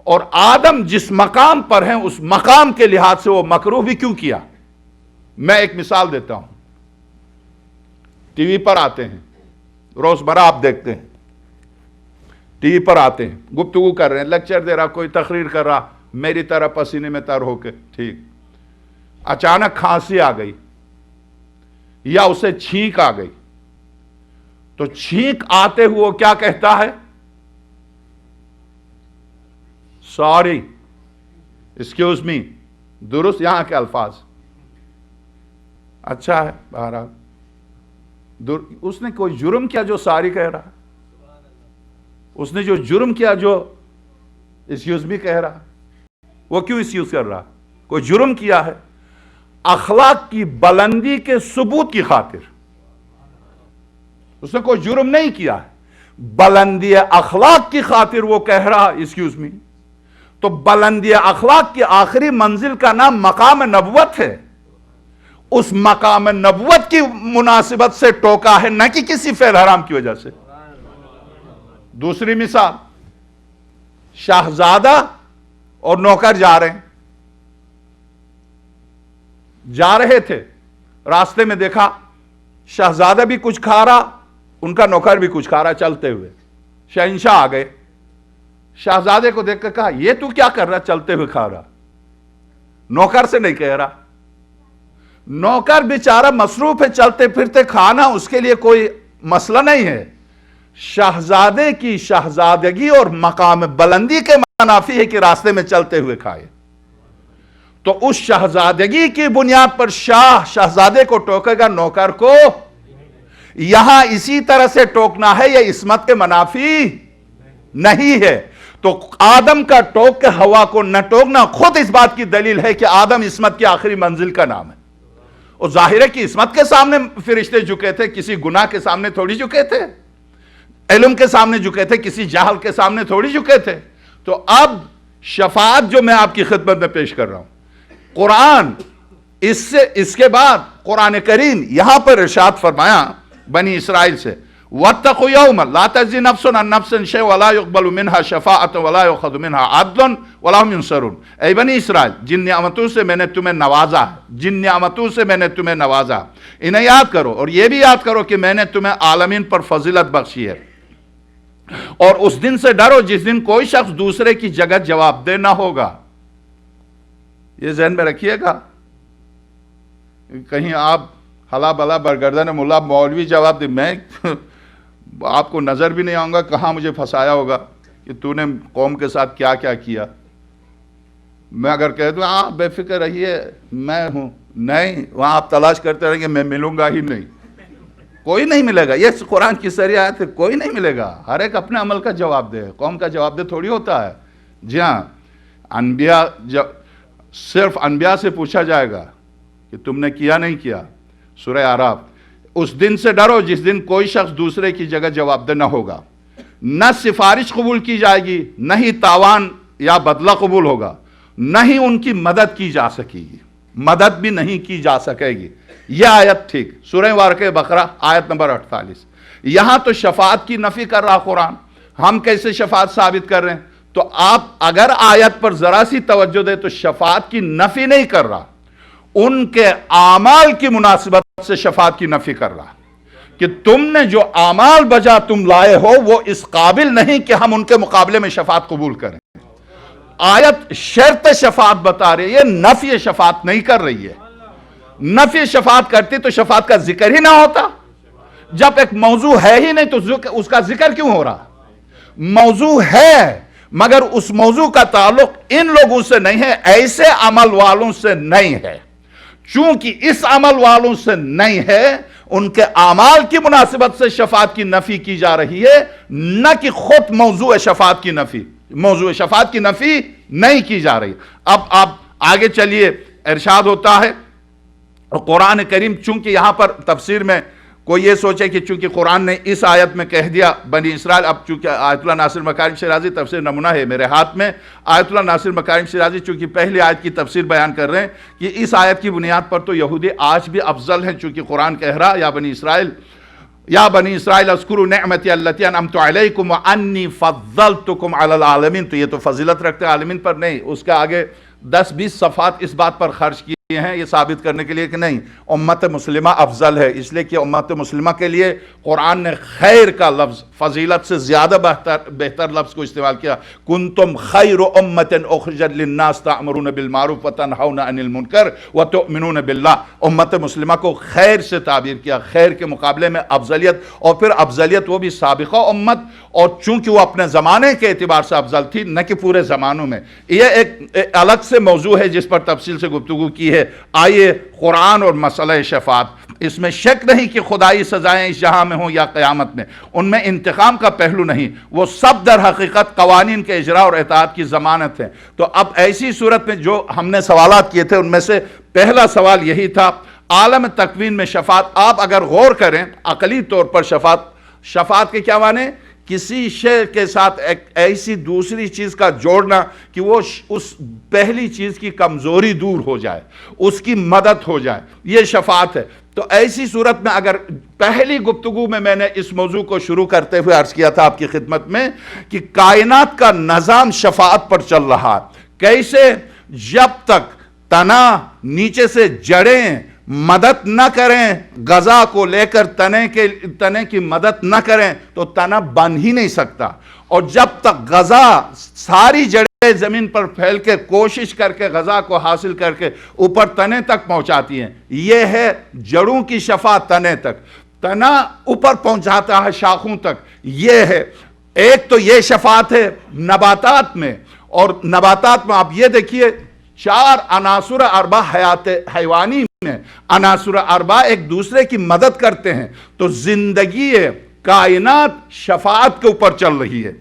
اور آدم جس مقام پر ہیں اس مقام کے لحاظ سے وہ مکروہ بھی کیوں کیا؟ میں ایک مثال دیتا ہوں۔ ٹی وی پر آتے ہیں، روزمرہ آپ دیکھتے ہیں، ٹی وی پر آتے ہیں، گفتگو کر رہے ہیں، لیکچر دے رہا، کوئی تقریر کر رہا، میری طرح پسینے میں تر ہو کے، ٹھیک، اچانک کھانسی آ گئی یا اسے چھینک آ گئی، تو چھینک آتے ہوئے وہ کیا کہتا ہے؟ سوری، ایکسکیوز می، درست یہاں کے الفاظ، اچھا ہے، بہرحال اس نے کوئی جرم کیا جو ساری کہہ رہا؟ اس نے جو جرم کیا جو ایکسکیوز می کہہ رہا؟ وہ کیوں ایکسکیوز کر رہا؟ کوئی جرم کیا ہے، اخلاق کی بلندی کے ثبوت کی خاطر۔ اس نے کوئی جرم نہیں کیا ہے، بلندی اخلاق کی خاطر وہ کہہ رہا ایکسکیوز می۔ تو بلندی اخلاق کی آخری منزل کا نام مقام نبوت ہے، اس مقام نبوت کی مناسبت سے ٹوکا ہے، نہ کہ کسی فعل حرام کی وجہ سے۔ دوسری مثال، شہزادہ اور نوکر جا رہے تھے، راستے میں دیکھا شہزادہ بھی کچھ کھا رہا، ان کا نوکر بھی کچھ کھا رہا چلتے ہوئے۔ شہنشاہ آ گئے، شہزادے کو دیکھ کر کہا یہ تو کیا کر رہا چلتے ہوئے کھا رہا؟ نوکر سے نہیں کہہ رہا، نوکر بیچارہ مصروف ہے، چلتے پھرتے کھانا اس کے لیے کوئی مسئلہ نہیں ہے۔ شہزادے کی شہزادگی اور مقام بلندی کے منافی ہے کہ راستے میں چلتے ہوئے کھائے، تو اس شہزادگی کی بنیاد پر شاہ شہزادے کو ٹوکے گا، نوکر کو یہاں اسی طرح سے ٹوکنا ہے، یہ عصمت کے منافی نہیں ہے۔ تو آدم کا ٹوک کے ہوا کو نہ ٹوکنا خود اس بات کی دلیل ہے کہ آدم عصمت کی آخری منزل کا نام ہے۔ اور ظاہر ہے کہ عصمت کے سامنے فرشتے جھکے تھے، کسی گناہ کے سامنے تھوڑی جھکے تھے، علم کے سامنے جھکے تھے، کسی جہل کے سامنے تھوڑی جھکے تھے۔ تو اب شفاعت جو میں آپ کی خدمت میں پیش کر رہا ہوں، قرآن اس کے بعد قرآن کریم یہاں پر ارشاد فرمایا بنی اسرائیل سے، وَاتَّقُوا يَوْمًا لَا تَجْزِي نَفْسٌ عَن نَفْسٍ شَيْئًا وَلَا يُقْبَلُ مِنْهَا شَفَاعَةٌ وَلَا يُؤْخَذُ مِنْهَا عَدْلٌ وَلَا هُمْ يُنصَرُونَ۔ اے بنی اسرائیل، جن نعمتوں سے میں نے تمہیں نوازا، جن نعمتوں سے میں نے تمہیں نوازا، انہیں یاد کرو، اور یہ بھی یاد کرو کہ میں نے تمہیں عالمین پر فضیلت بخشی ہے، اور اس دن سے ڈرو جس دن کوئی شخص دوسرے کی جگہ جواب دہ نہ ہوگا۔ یہ ذہن میں رکھیے گا، کہیں آپ حلا بلا برگردن ملا مولوی جواب دے، میں آپ کو نظر بھی نہیں آؤں گا، کہاں مجھے پھنسایا ہوگا کہ تو نے قوم کے ساتھ کیا کیا کیا۔ میں اگر کہہ دوں آپ بے فکر رہیے میں ہوں، نہیں، وہاں آپ تلاش کرتے رہیں گے، میں ملوں گا ہی نہیں، کوئی نہیں ملے گا۔ یہ قرآن کی صریح آیت ہے، کوئی نہیں ملے گا، ہر ایک اپنے عمل کا جواب دے، قوم کا جواب دے تھوڑی ہوتا ہے۔ جی ہاں، انبیاء صرف انبیاء سے پوچھا جائے گا کہ تم نے کیا نہیں کیا۔ سورہ اعراف، اس دن سے ڈرو جس دن کوئی شخص دوسرے کی جگہ جواب دہ نہ ہوگا، نہ سفارش قبول کی جائے گی، نہ ہی تاوان یا بدلہ قبول ہوگا، نہ ہی ان کی مدد کی جا سکے گی، مدد بھی نہیں کی جا سکے گی۔ یہ آیت ٹھیک، سورہ واقعہ بقرہ آیت نمبر 48۔ یہاں تو شفاعت کی نفی کر رہا قرآن، ہم کیسے شفاعت ثابت کر رہے ہیں؟ تو آپ اگر آیت پر ذرا سی توجہ دے تو شفاعت کی نفی نہیں کر رہا، ان کے اعمال کی مناسبت سے شفاعت کی نفی کر رہا کہ تم نے جو اعمال بجا تم لائے ہو وہ اس قابل نہیں کہ ہم ان کے مقابلے میں شفاعت قبول کریں۔ آیت شرط شفاعت بتا رہی ہے، نفی شفاعت نہیں کر رہی ہے۔ نفی شفاعت کرتی تو شفاعت کا ذکر ہی نہ ہوتا۔ جب ایک موضوع ہے ہی نہیں تو اس کا ذکر کیوں ہو رہا؟ موضوع ہے مگر اس موضوع کا تعلق ان لوگوں سے نہیں ہے، ایسے عمل والوں سے نہیں ہے۔ چونکہ اس عمل والوں سے نہیں ہے، ان کے اعمال کی مناسبت سے شفاعت کی نفی کی جا رہی ہے، نہ کہ خود موضوع شفاعت کی نفی۔ موضوع شفاعت کی نفی نہیں کی جا رہی۔ اب آپ آگے چلیے، ارشاد ہوتا ہے قرآن کریم، چونکہ یہاں پر تفسیر میں کوئی یہ سوچے کہ چونکہ قرآن نے اس آیت میں کہہ دیا بنی اسرائیل، اب چونکہ آیت اللہ ناصر مکارم شیرازی تفسیر نمونہ ہے میرے ہاتھ میں، آیت اللہ ناصر مکارم شیرازی چونکہ پہلی آیت کی تفسیر بیان کر رہے ہیں کہ اس آیت کی بنیاد پر تو یہودی آج بھی افضل ہیں، چونکہ قرآن کہہ رہا یا بنی اسرائیل اذکروا نعمتی التی انعمت علیکم وانی فضلتکم علی العالمین، تو یہ تو فضیلت رکھتے ہیں عالمین پر، نہیں، اس کے آگے 10-20 صفحات اس بات پر خرچ کیے ہیں یہ ثابت کرنے کے لیے کہ نہیں، امت مسلمہ افضل ہے، اس لیے کہ امت مسلمہ کے لیے قرآن نے خیر کا لفظ فضیلت سے زیادہ بہتر لفظ کو استعمال کیا۔ کنتم خیر امت اخرجت للناس تأمرون بالمعروف وتنہون عن المنکر وتؤمنون باللہ۔ امت مسلمہ کو خیر سے تعبیر کیا، خیر کے مقابلے میں افضلیت، اور پھر افضلیت وہ بھی سابقہ امت، اور چونکہ وہ اپنے زمانے کے اعتبار سے افضل تھی، نہ کہ پورے زمانوں میں۔ یہ ایک الگ سے موضوع ہے جس پر تفصیل سے گفتگو کی ہے۔ آئیے قرآن اور مسئلہ شفاعت، اس میں شک نہیں کہ خدائی سزائیں اس جہاں میں ہوں یا قیامت میں، ان میں انتقام کا پہلو نہیں، وہ سب در حقیقت قوانین کے اجراء اور اطاعت کی ضمانت ہے۔ تو اب ایسی صورت میں جو ہم نے سوالات کیے تھے ان میں سے پہلا سوال یہی تھا، عالم تکوین میں شفاعت، آپ اگر غور کریں عقلی طور پر شفاعت کے کیا معنی؟ کسی شے کے ساتھ ایک ایسی دوسری چیز کا جوڑنا کہ وہ اس پہلی چیز کی کمزوری دور ہو جائے، اس کی مدد ہو جائے، یہ شفاعت ہے۔ تو ایسی صورت میں اگر پہلی گفتگو میں نے اس موضوع کو شروع کرتے ہوئے عرض کیا تھا آپ کی خدمت میں کہ کائنات کا نظام شفاعت پر چل رہا ہے، کیسے؟ جب تک تنا نیچے سے جڑیں مدد نہ کریں، غذا کو لے کر تنے کی مدد نہ کریں تو تنا بن ہی نہیں سکتا، اور جب تک غذا ساری جڑیں زمین پر پھیل کے کوشش کر کے غذا کو حاصل کر کے اوپر تنے تک پہنچاتی ہیں، یہ ہے جڑوں کی شفا تنے تک، تنا اوپر پہنچاتا ہے شاخوں تک، یہ ہے ایک تو یہ شفاعت ہے نباتات میں، اور نباتات میں آپ یہ دیکھیے 4 عناصر اربع حیات حیوانی میں عناصر اربع ایک دوسرے کی مدد کرتے ہیں، تو زندگی کائنات شفاعت کے اوپر چل رہی ہے،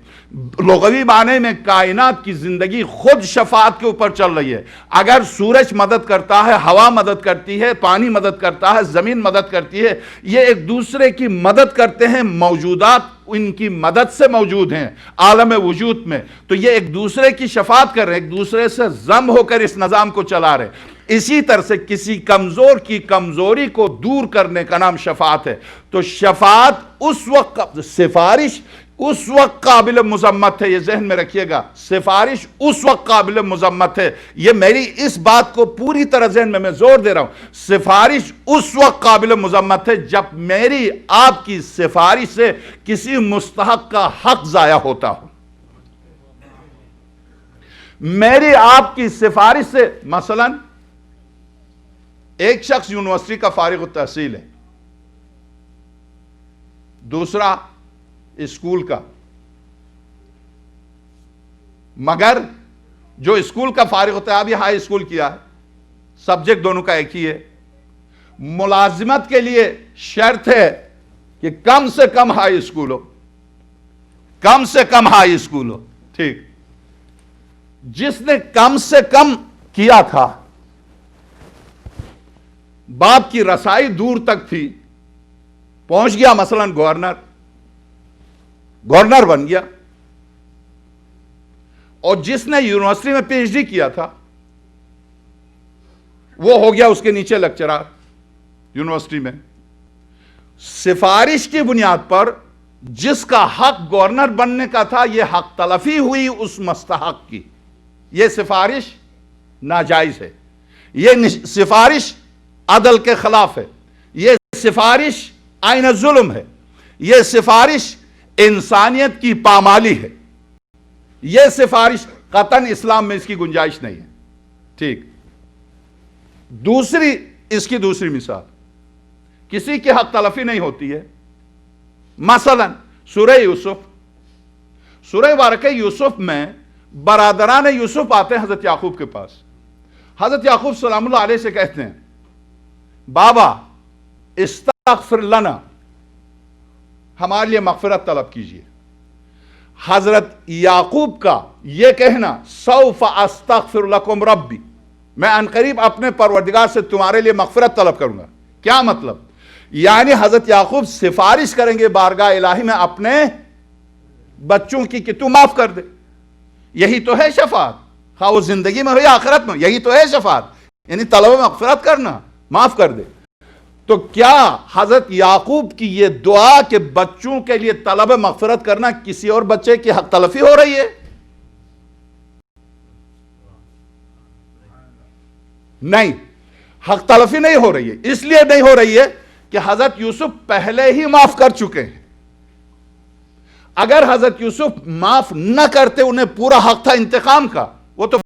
لغوی معنی میں کائنات کی زندگی خود شفاعت کے اوپر چل رہی ہے۔ اگر سورج مدد کرتا ہے، ہوا مدد کرتی ہے، پانی مدد کرتا ہے، زمین مدد کرتی ہے، یہ ایک دوسرے کی مدد کرتے ہیں، موجودات ان کی مدد سے موجود ہیں عالم وجود میں، تو یہ ایک دوسرے کی شفاعت کر رہے ہیں، ایک دوسرے سے ضم ہو کر اس نظام کو چلا رہے ہیں۔ اسی طرح سے کسی کمزور کی کمزوری کو دور کرنے کا نام شفاعت ہے، تو شفاعت اس وقت، سفارش اس وقت قابل مذمت ہے، یہ ذہن میں رکھیے گا، سفارش اس وقت قابل مذمت ہے، یہ میری اس بات کو پوری طرح ذہن میں زور دے رہا ہوں، سفارش اس وقت قابل مذمت ہے جب میری آپ کی سفارش سے کسی مستحق کا حق ضائع ہوتا ہو۔ میری آپ کی سفارش سے، مثلا ایک شخص یونیورسٹی کا فارغ التحصیل ہے، دوسرا اسکول کا، مگر جو اسکول کا فارغ ہوتا ہے، ابھی ہائی اسکول کیا ہے، سبجیکٹ دونوں کا ایک ہی ہے، ملازمت کے لیے شرط ہے کہ کم سے کم ہائی اسکول ہو، کم سے کم ہائی اسکول ہو، ٹھیک، جس نے کم سے کم کیا تھا، باپ کی رسائی دور تک تھی، پہنچ گیا مثلا گورنر بن گیا، اور جس نے یونیورسٹی میں پی ایچ ڈی کیا تھا وہ ہو گیا اس کے نیچے لیکچرر یونیورسٹی میں، سفارش کی بنیاد پر جس کا حق گورنر بننے کا تھا، یہ حق تلفی ہوئی اس مستحق کی، یہ سفارش ناجائز ہے، یہ سفارش عدل کے خلاف ہے، یہ سفارش عین ظلم ہے، یہ سفارش انسانیت کی پامالی ہے، یہ سفارش قطعاً اسلام میں اس کی گنجائش نہیں ہے، ٹھیک۔ اس کی دوسری مثال، کسی کی حق تلفی نہیں ہوتی ہے، مثلا سورہ یوسف، سورہ بارکہ یوسف میں برادران یوسف آتے ہیں حضرت یعقوب کے پاس، حضرت یعقوب سلام اللہ علیہ سے کہتے ہیں بابا استغفر لنا، ہمارے لیے مغفرت طلب کیجئے۔ حضرت یعقوب کا یہ کہنا سوف استغفر لکم ربی، میں عنقریب اپنے پروردگار سے تمہارے لیے مغفرت طلب کروں گا، کیا مطلب؟ یعنی حضرت یعقوب سفارش کریں گے بارگاہ الہی میں اپنے بچوں کی کہ تو معاف کر دے، یہی تو ہے شفاعت، خواہ وہ زندگی میں ہو یا آخرت میں، یہی تو ہے شفاعت، یعنی طلب مغفرت کرنا، معاف کر دے۔ تو کیا حضرت یعقوب کی یہ دعا کہ بچوں کے لیے طلب مغفرت کرنا کسی اور بچے کی حق تلفی ہو رہی ہے؟ نہیں، حق تلفی نہیں ہو رہی ہے، اس لیے نہیں ہو رہی ہے کہ حضرت یوسف پہلے ہی معاف کر چکے ہیں۔ اگر حضرت یوسف معاف نہ کرتے، انہیں پورا حق تھا انتقام کا، وہ تو